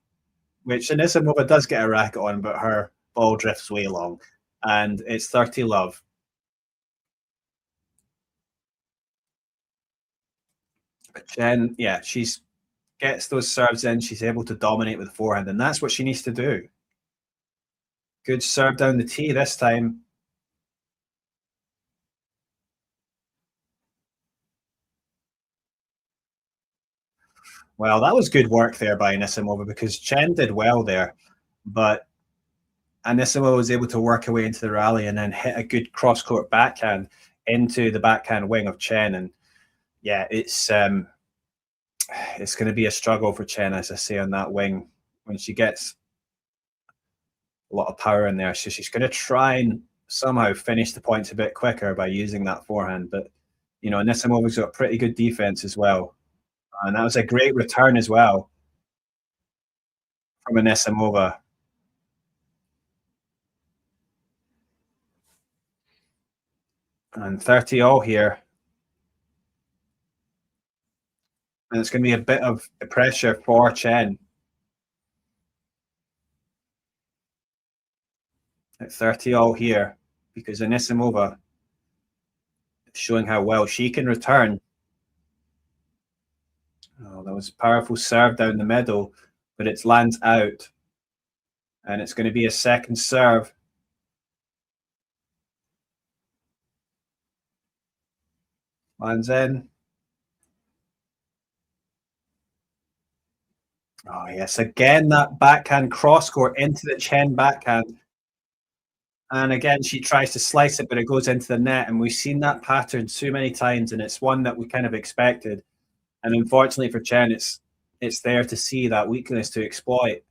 which Anisimova does get a racket on, but her ball drifts way long, and it's 30-love. But Tjen, yeah, she's gets those serves in. She's able to dominate with the forehand, and that's what she needs to do. Good serve down the tee this time. Well, that was good work there by Anisimova because Tjen did well there, but Anisimova was able to work her way into the rally and then hit a good cross-court backhand into the backhand wing of Tjen. And yeah, it's going to be a struggle for Tjen, as I say, on that wing when she gets a lot of power in there. So she's going to try and somehow finish the points a bit quicker by using that forehand. But, Anisimova's got pretty good defense as well. And that was a great return as well from Anisimova. And 30-all here. And it's going to be a bit of pressure for Tjen. At 30-all here, because Anisimova showing how well she can return. Oh, that was a powerful serve down the middle, but it lands out. And it's going to be a second serve. Lands in. Oh, yes. Again, that backhand cross court into the Tjen backhand. And again, she tries to slice it, but it goes into the net. And we've seen that pattern so many times, and it's one that we kind of expected. And unfortunately for Tjen, it's there to see that weakness to exploit.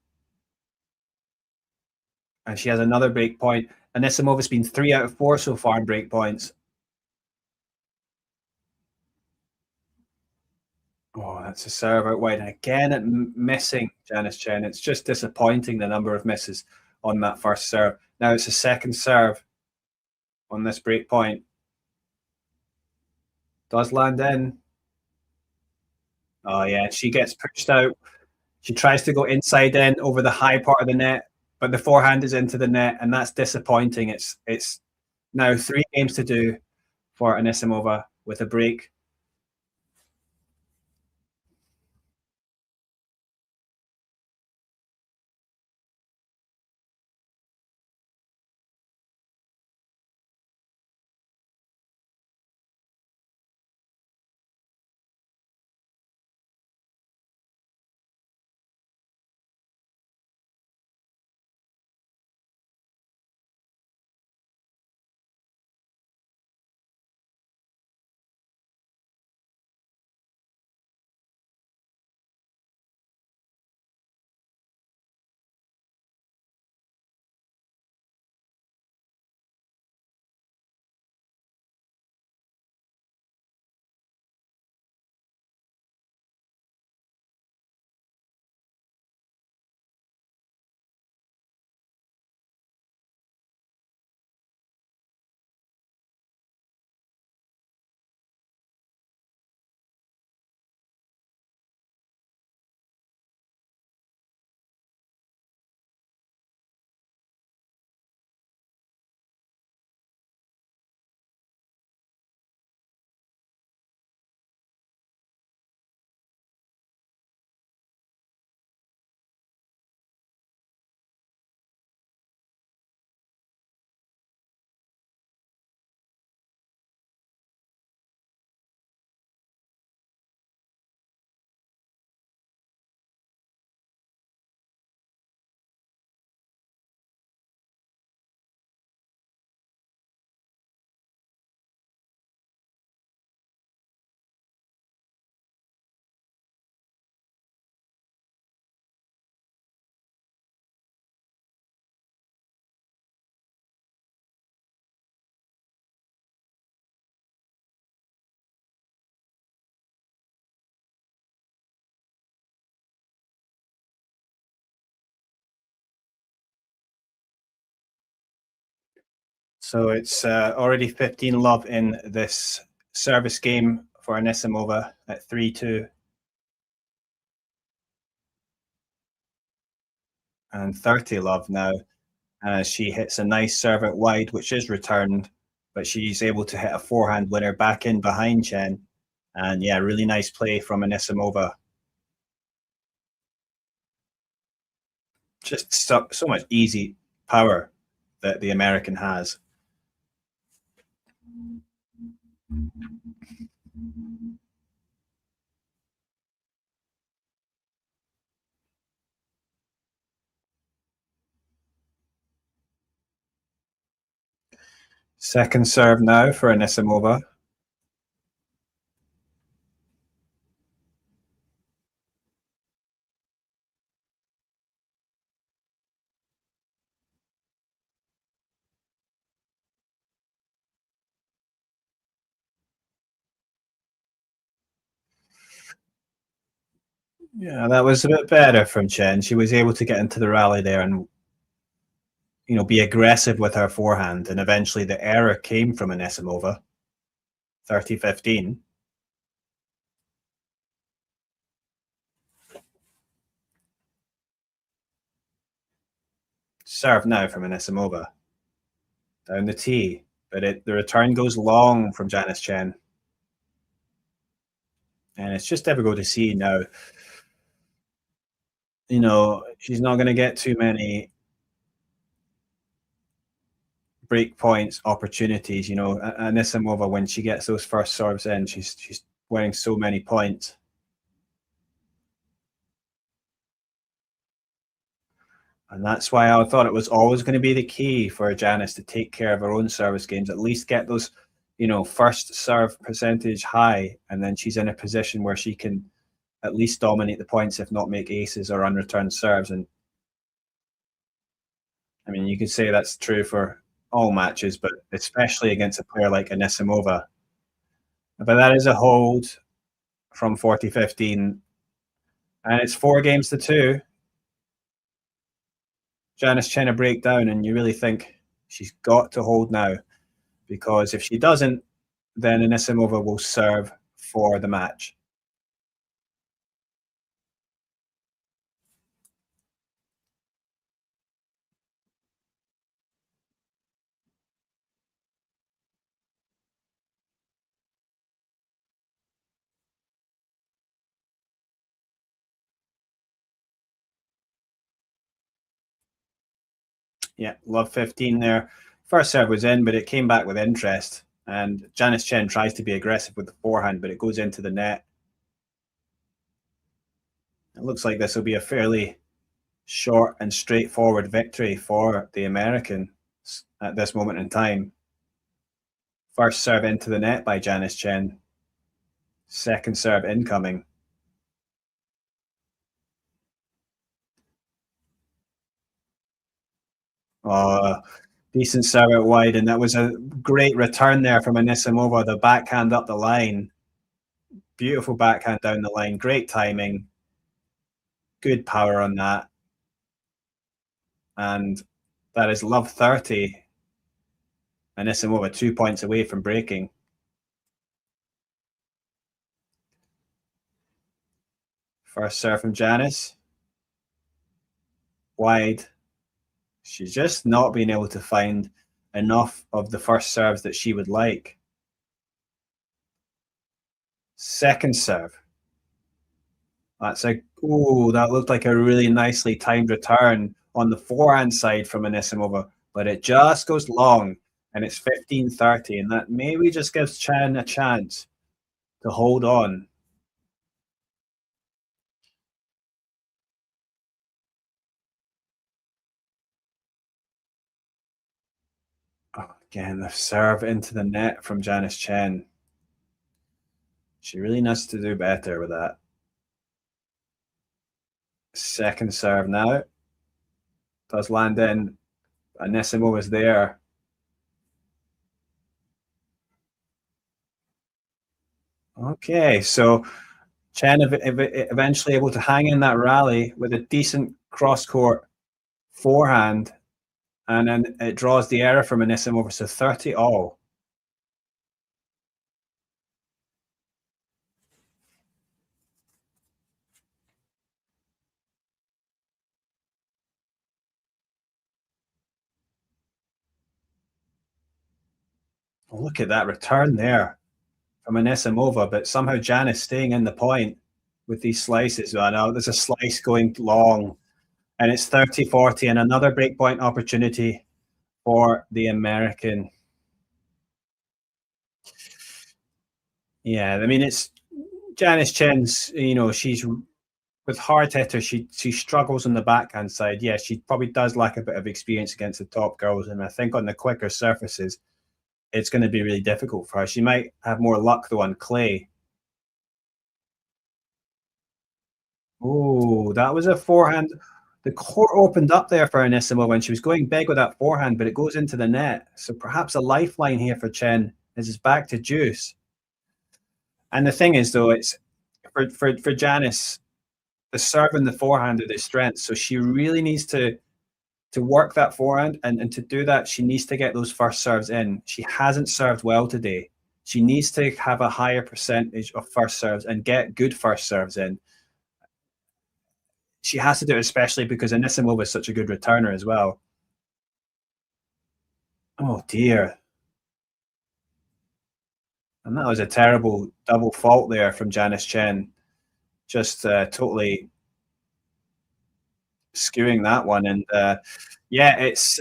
And she has another break point. Anisimova's been 3 out of 4 so far in break points. Oh, that's a serve out wide. And again, missing Janice Tjen. It's just disappointing, the number of misses on that first serve. Now it's a second serve on this break point. Does land in. Oh, yeah, she gets pushed out. She tries to go inside in over the high part of the net, but the forehand is into the net, and that's disappointing. It's now 3 games to do for Anisimova with a break. So it's already 15-love in this service game for Anisimova at 3-2. And 30-love now as she hits a nice serve out wide, which is returned, but she's able to hit a forehand winner back in behind Tjen. And yeah, really nice play from Anisimova. Just so much easy power that the American has. Second serve now for Anisimova. Yeah, that was a bit better from Tjen. She was able to get into the rally there and be aggressive with her forehand. And eventually the error came from Anisimova. 30-15. Serve now from Anisimova. Down the tee, but the return goes long from Janice Tjen. And it's just difficult to see now. You know, she's not going to get too many break points opportunities. You know, Anisimova, when she gets those first serves in, she's winning so many points. And that's why I thought it was always going to be the key for Janice to take care of her own service games, at least get those, you know, first serve percentage high, and then she's in a position where she can at least dominate the points, if not make aces or unreturned serves. And I mean, you could say that's true for all matches, but especially against a player like Anisimova. But that is a hold from 40-15, and it's 4-2. Janice Tjen a breakdown, and you really think she's got to hold now, because if she doesn't, then Anisimova will serve for the match. Yeah, love 15 there. First serve was in, but it came back with interest. And Janice Tjen tries to be aggressive with the forehand, but it goes into the net. It looks like this will be a fairly short and straightforward victory for the American at this moment in time. First serve into the net by Janice Tjen. Second serve incoming. Decent serve out wide, and that was a great return there from Anisimova. The backhand up the line. Beautiful backhand down the line. Great timing. Good power on that. And that is love 30. Anisimova 2 points away from breaking. First serve from Janice. Wide. She's just not been able to find enough of the first serves that she would like. Second serve. That's that looked like a really nicely timed return on the forehand side from Anisimova, but it just goes long, and it's 15-30, and that maybe just gives Tjen a chance to hold on. Again, the serve into the net from Janice Tjen. She really needs to do better with that. Second serve now. Does land in. Anisimova's there. Okay, so Tjen eventually able to hang in that rally with a decent cross-court forehand, and then it draws the error from Anisimova, so 30 all. Oh, look at that return there from Anisimova, but somehow Janice staying in the point with these slices. I know there's a slice going long, and it's 30-40, and another breakpoint opportunity for the American. Yeah, I mean, it's Janice Tjen's, you know, she's with hard hitters, she struggles on the backhand side. Yeah, she probably does lack a bit of experience against the top girls, and I think on the quicker surfaces, it's going to be really difficult for her. She might have more luck though on clay. Oh, that was a forehand. The court opened up there for Anisimova when she was going big with that forehand, but it goes into the net. So perhaps a lifeline here for Tjen is it's back to deuce. And the thing is, though, it's for Janice, the serve and the forehand are their strengths. So she really needs to work that forehand, and to do that, she needs to get those first serves in. She hasn't served well today. She needs to have a higher percentage of first serves and get good first serves in. She has to do it, especially because Anisimova is such a good returner as well. Oh dear. And that was a terrible double fault there from Janice Tjen. Just totally skewing that one. And yeah, it's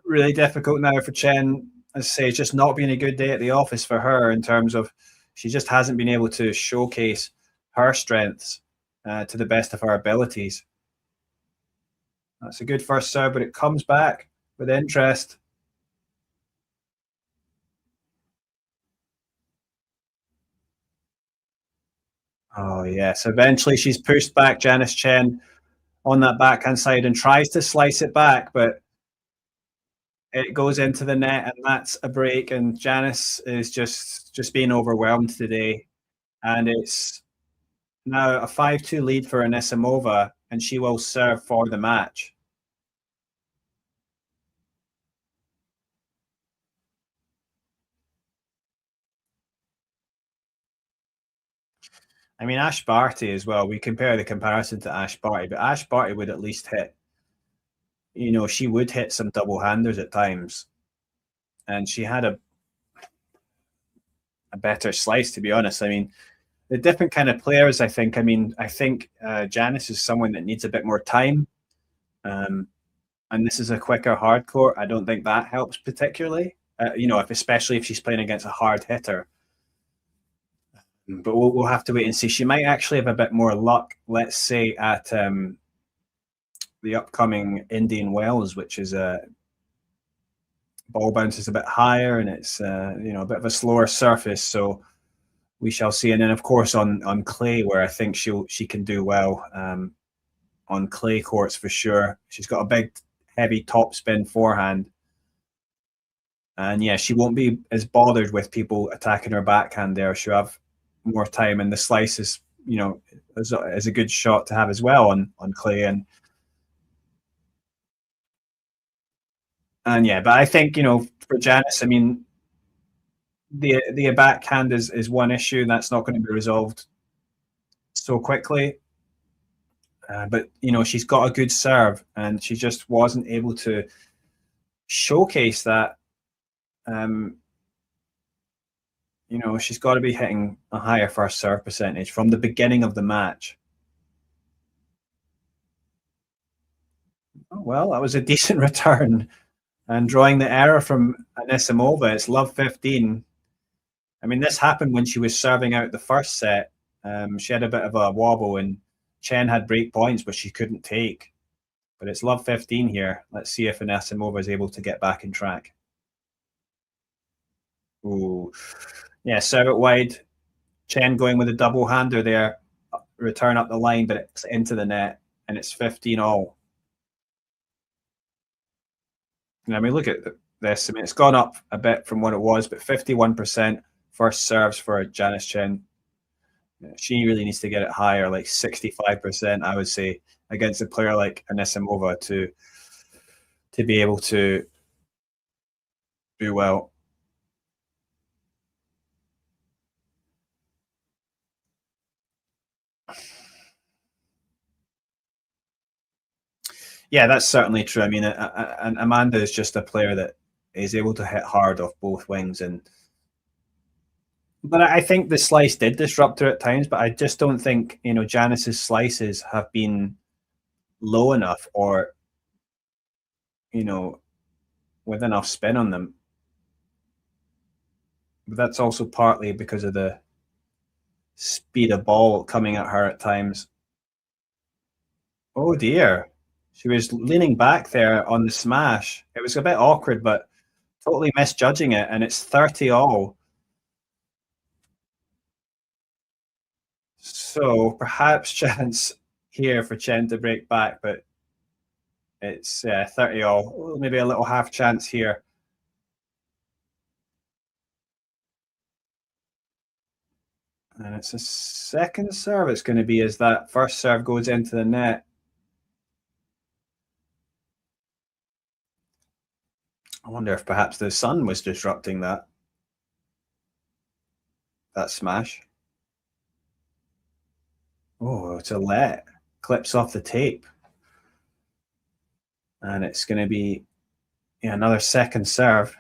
really difficult now for Tjen. As I say, it's just not been a good day at the office for her in terms of she just hasn't been able to showcase her strengths to the best of her abilities. That's a good first serve, but it comes back with interest. Oh, yes. Eventually, she's pushed back Janice Tjen on that backhand side and tries to slice it back, but it goes into the net, and that's a break. And Janice is just being overwhelmed today, and it's now a 5-2 lead for Anisimova, and she will serve for the match. I mean, Ash Barty as well. We compare the comparison to Ash Barty, but Ash Barty would at least hit, she would hit some double handers at times, and she had a better slice, to be honest. I mean, the different kind of players, I think. I mean, I think Janice is someone that needs a bit more time. And this is a quicker hard court. I don't think that helps particularly, especially if she's playing against a hard hitter. But we'll have to wait and see. She might actually have a bit more luck, let's say, at the upcoming Indian Wells, which is a ball bounces a bit higher and it's a bit of a slower surface. So we shall see. And then, of course, on clay, where I think she can do well on clay courts for sure. She's got a big, heavy topspin forehand. And yeah, she won't be as bothered with people attacking her backhand there. She'll have more time, and the slice is, is a good shot to have as well on clay. And yeah, but I think, for Janice, I mean, the backhand is one issue, and that's not going to be resolved so quickly. But she's got a good serve, and she just wasn't able to showcase that. She's got to be hitting a higher first serve percentage from the beginning of the match. Oh, well, that was a decent return. And drawing the error from Anisimova, it's love 15. I mean, this happened when she was serving out the first set. She had a bit of a wobble, and Tjen had break points, but she couldn't take. But it's love 15 here. Let's see if Anisimova is able to get back in track. Ooh. Yeah, serve it wide. Tjen going with a double hander there. Return up the line, but it's into the net, and it's 15 all. I mean, look at this. I mean, it's gone up a bit from what it was, but 51% first serves for Janice Tjen. She really needs to get it higher, like 65%, I would say, against a player like Anisimova to be able to do well. Yeah, that's certainly true. I mean, Amanda is just a player that is able to hit hard off both wings, but I think the slice did disrupt her at times. But I just don't think Janice's slices have been low enough or with enough spin on them. But that's also partly because of the speed of ball coming at her at times. Oh dear. She was leaning back there on the smash. It was a bit awkward, but totally misjudging it, and it's 30 all. So perhaps chance here for Tjen to break back, but it's 30 all. Maybe a little half chance here. And it's a second serve it's going to be as that first serve goes into the net. I wonder if perhaps the sun was disrupting that smash. Oh, it's a let. Clips off the tape. And it's going to be another second serve.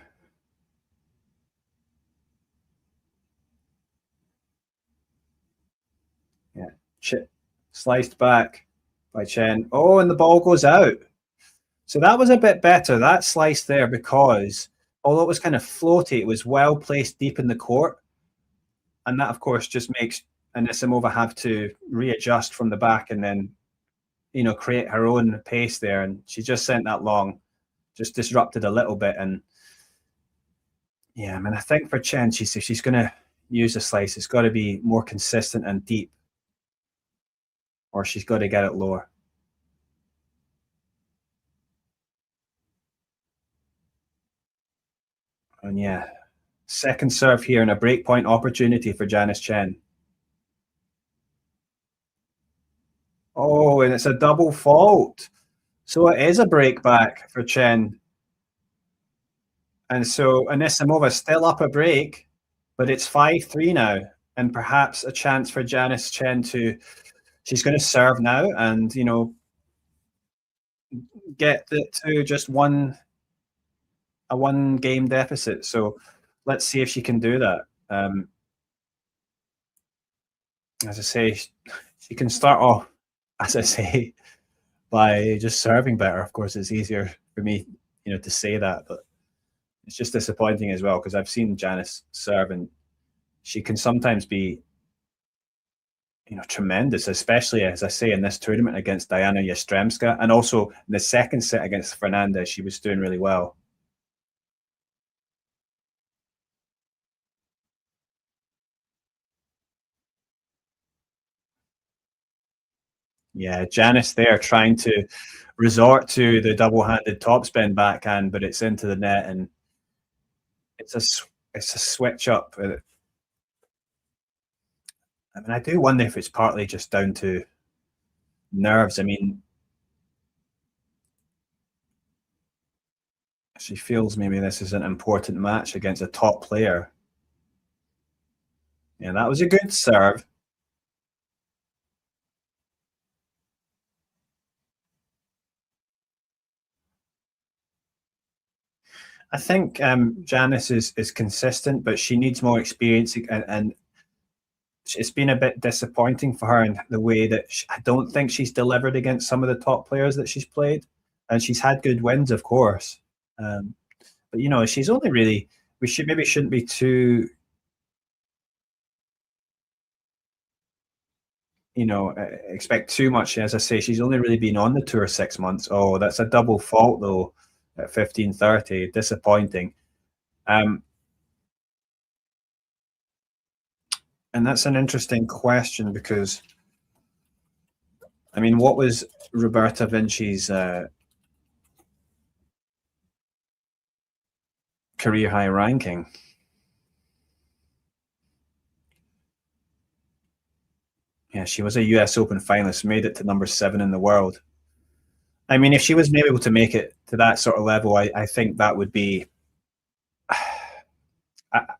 Sliced back by Tjen. Oh, and the ball goes out. So that was a bit better, that slice there, because although it was kind of floaty, it was well placed deep in the court. And that, of course, just makes Anisimova have to readjust from the back and then, create her own pace there. And she just sent that long, just disrupted a little bit. And yeah, I mean, I think for Tjen, if she's going to use a slice, it's got to be more consistent and deep, or she's got to get it lower. And yeah, second serve here and a breakpoint opportunity for Janice Tjen. Oh, and it's a double fault. So it is a break back for Tjen. And so Anisimova still up a break, but it's 5-3 now. And perhaps a chance for Janice Tjen she's going to serve now and, get it to just a one game deficit. So let's see if she can do that. As I say, she can start off, as I say, by just serving better. Of course, it's easier for me, to say that, but it's just disappointing as well because I've seen Janice serve and she can sometimes be, tremendous, especially as I say in this tournament against Diana Yastremska, and also in the second set against Fernandez, she was doing really well. Yeah, Janice there trying to resort to the double-handed topspin backhand, but it's into the net, and it's a switch up. I mean, I do wonder if it's partly just down to nerves. I mean, she feels maybe this is an important match against a top player. Yeah, that was a good serve. I think Janice is consistent, but she needs more experience, and it's been a bit disappointing for her in the way that I don't think she's delivered against some of the top players that she's played, and she's had good wins, of course. But she's only really shouldn't be too expect too much. As I say, she's only really been on the tour 6 months. Oh, that's a double fault though at 15:30. Disappointing. And that's an interesting question because, I mean, what was Roberta Vinci's career high ranking? Yeah, she was a US Open finalist, made it to number 7 in the world. I mean, if she was maybe able to make it to that sort of level, I think that would be.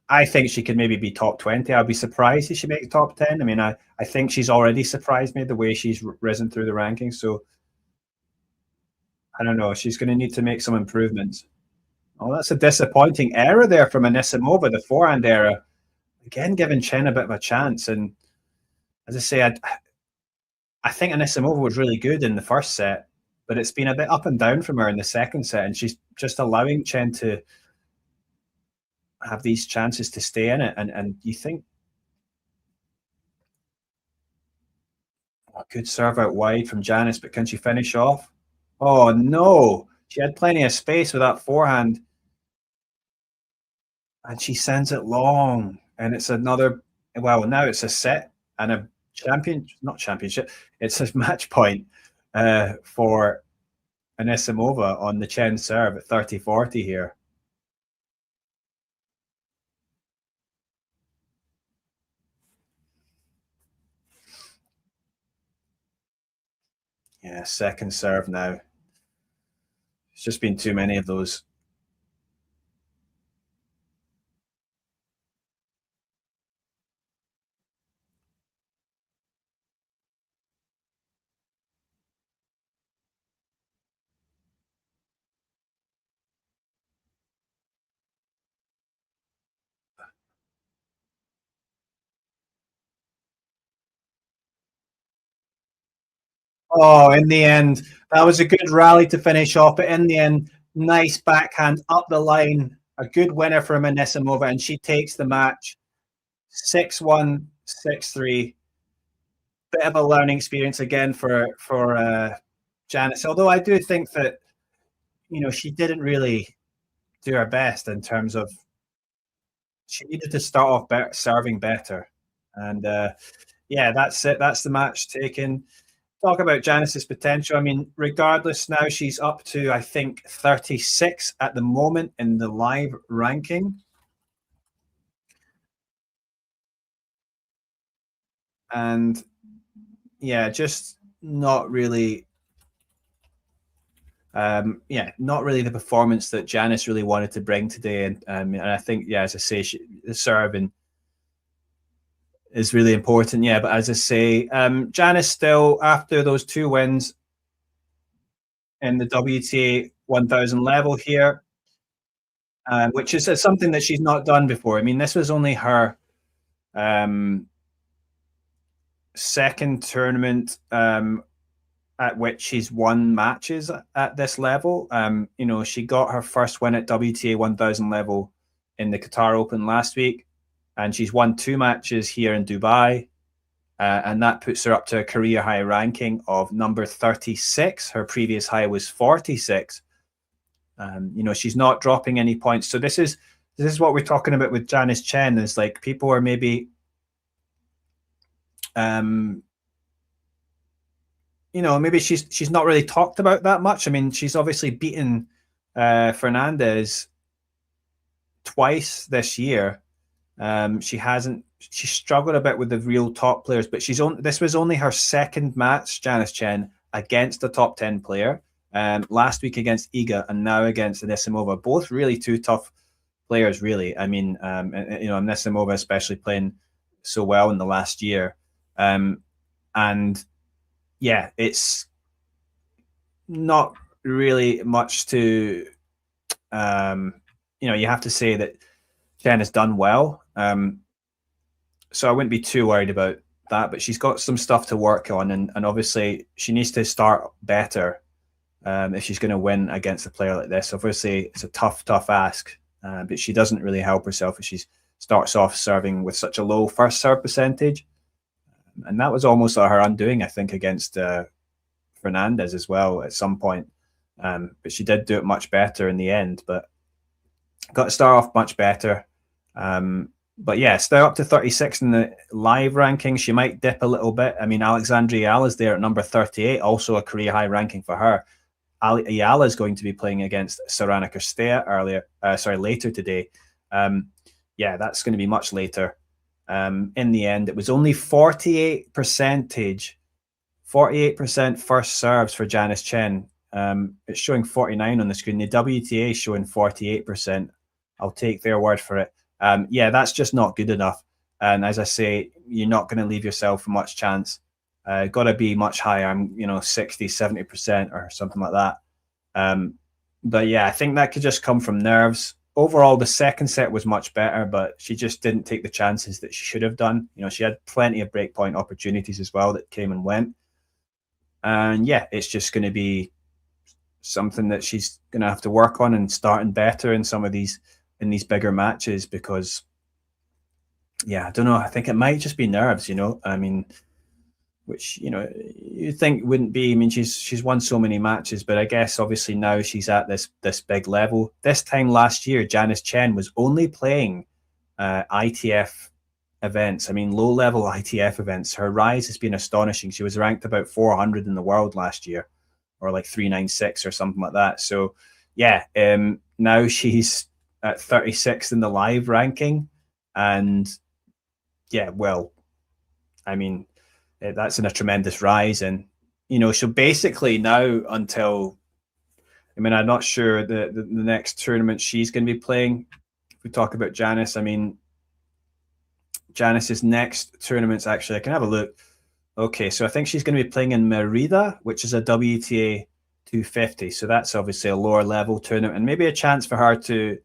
I think she could maybe be top 20. I'd be surprised if she makes top 10. I mean, I think she's already surprised me the way she's risen through the rankings. So I don't know. She's going to need to make some improvements. Oh, that's a disappointing error there from Anisimova, the forehand error. Again, giving Tjen a bit of a chance. And as I say, I think Anisimova was really good in the first set, but it's been a bit up and down from her in the second set. And she's just allowing Tjen to have these chances to stay in it. And you think, good serve out wide from Janice, but can she finish off? Oh, no. She had plenty of space with that forehand. And she sends it long. And it's another, well, now it's a set and a not championship, it's a match point for Anisimova on the Tjen serve at 30-40 here. Yeah, second serve now. It's just been too many of those. Oh, in the end, that was a good rally to finish off. But in the end, nice backhand up the line. A good winner from Anisimova, and she takes the match 6-1, 6-3. Bit of a learning experience again for Janice. Although I do think that she didn't really do her best in terms of she needed to start off serving better, and yeah, that's it. That's the match taken. Talk about Janice's potential. I mean, regardless, now she's up to I think 36 at the moment in the live ranking, and yeah, just not really. Not really the performance that Janice really wanted to bring today, and I think, yeah, as I say, the serving is really important. Yeah, but as I say, Janice still, after those 2 wins in the WTA 1000 level here, which is something that she's not done before. I mean, this was only her second tournament at which she's won matches at this level. She got her first win at WTA 1000 level in the Qatar Open last week, and she's won 2 matches here in Dubai, and that puts her up to a career high ranking of number 36. Her previous high was 46. She's not dropping any points. So this is what we're talking about with Janice Tjen, is like people are maybe maybe she's not really talked about that much. I mean, she's obviously beaten Fernandez twice this year. She struggled a bit with the real top players, but this was only her second match, Janice Tjen, against a top 10 player. Last week against Iga, and now against Anisimova. Both really 2 tough players, really. I mean, Anisimova especially playing so well in the last year. And yeah, it's not really much to, you have to say that Jen has done well. So I wouldn't be too worried about that, but she's got some stuff to work on, and obviously she needs to start better if she's going to win against a player like this. Obviously, it's a tough ask, but she doesn't really help herself if she starts off serving with such a low first serve percentage. And that was almost her undoing, I think, against Fernandez as well at some point. But she did do it much better in the end, but got to start off much better. But yeah, still up to 36 in the live ranking. She might dip a little bit. I mean, Alexandria Ayala is there at number 38, also a career high ranking for her. Ayala is going to be playing against Sorana Cirstea later today. Yeah, that's going to be much later. In the end, it was only 48% first serves for Janice Tjen. It's showing 49 on the screen. The WTA is showing 48%. I'll take their word for it. Yeah, that's just not good enough. And as I say, you're not going to leave yourself much chance. Got to be much higher, 60, 70% or something like that. But yeah, I think that could just come from nerves. Overall, the second set was much better, but she just didn't take the chances that she should have done. She had plenty of breakpoint opportunities as well that came and went. And yeah, it's just going to be something that she's going to have to work on and starting better in these bigger matches, because yeah, I don't know. I think it might just be nerves, I mean, which, you think wouldn't be. I mean, she's won so many matches, but I guess obviously now she's at this big level. This time last year, Janice Tjen was only playing ITF events. I mean, low-level ITF events. Her rise has been astonishing. She was ranked about 400 in the world last year, or like 396 or something like that. So yeah, now she's at 36 in the live ranking, and yeah, well, I mean, that's in a tremendous rise. And she'll basically now, until, I mean, I'm not sure the next tournament she's going to be playing. If we talk about Janice, I mean, Janice's next tournaments, actually, I can have a look. Okay, so I think she's going to be playing in Merida, which is a WTA 250. So that's obviously a lower level tournament, and maybe a chance for her to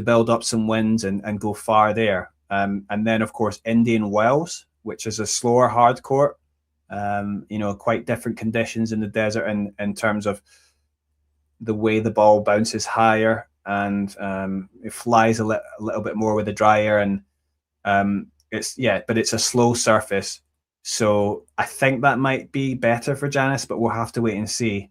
build up some wins and go far there. And then, of course, Indian Wells, which is a slower hard court. You know, quite different conditions in the desert in terms of the way the ball bounces higher, and it flies a little bit more with the dry air, and but it's a slow surface. So I think that might be better for Janice, but we'll have to wait and see.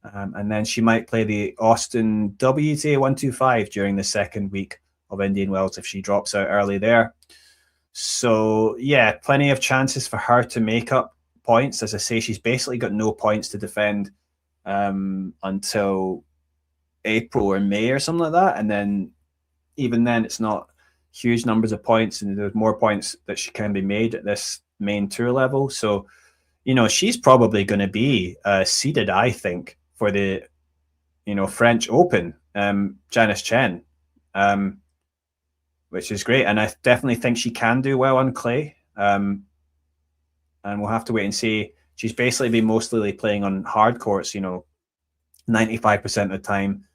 And then she might play the Austin WTA 125 during the second week of Indian Wells if she drops out early there. So yeah, plenty of chances for her to make up points. As I say, she's basically got no points to defend until April or May or something like that. And then even then, it's not huge numbers of points, and there's more points that she can be made at this main tour level. So, you know, she's probably going to be seeded, I think, for the, you know, French Open, Janice Tjen, which is great. And I definitely think she can do well on clay. And we'll have to wait and see. She's basically been mostly playing on hard courts, you know, 95% of the time.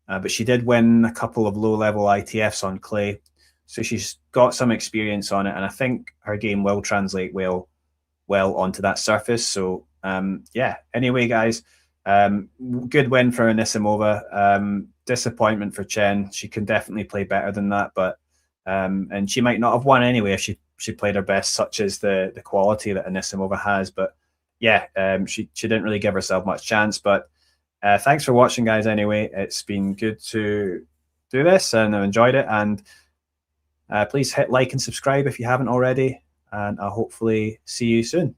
But she did win a couple of low-level ITFs on clay. So she's got some experience on it. And I think her game will translate well onto that surface. So, yeah, anyway, guys, good win for Anisimova. Disappointment for Tjen. She can definitely play better than that. But and she might not have won anyway if she played her best, such as the quality that Anisimova has. But yeah, she didn't really give herself much chance. But thanks for watching, guys. Anyway, it's been good to do this, and I've enjoyed it. And please hit like and subscribe if you haven't already. And I'll hopefully see you soon.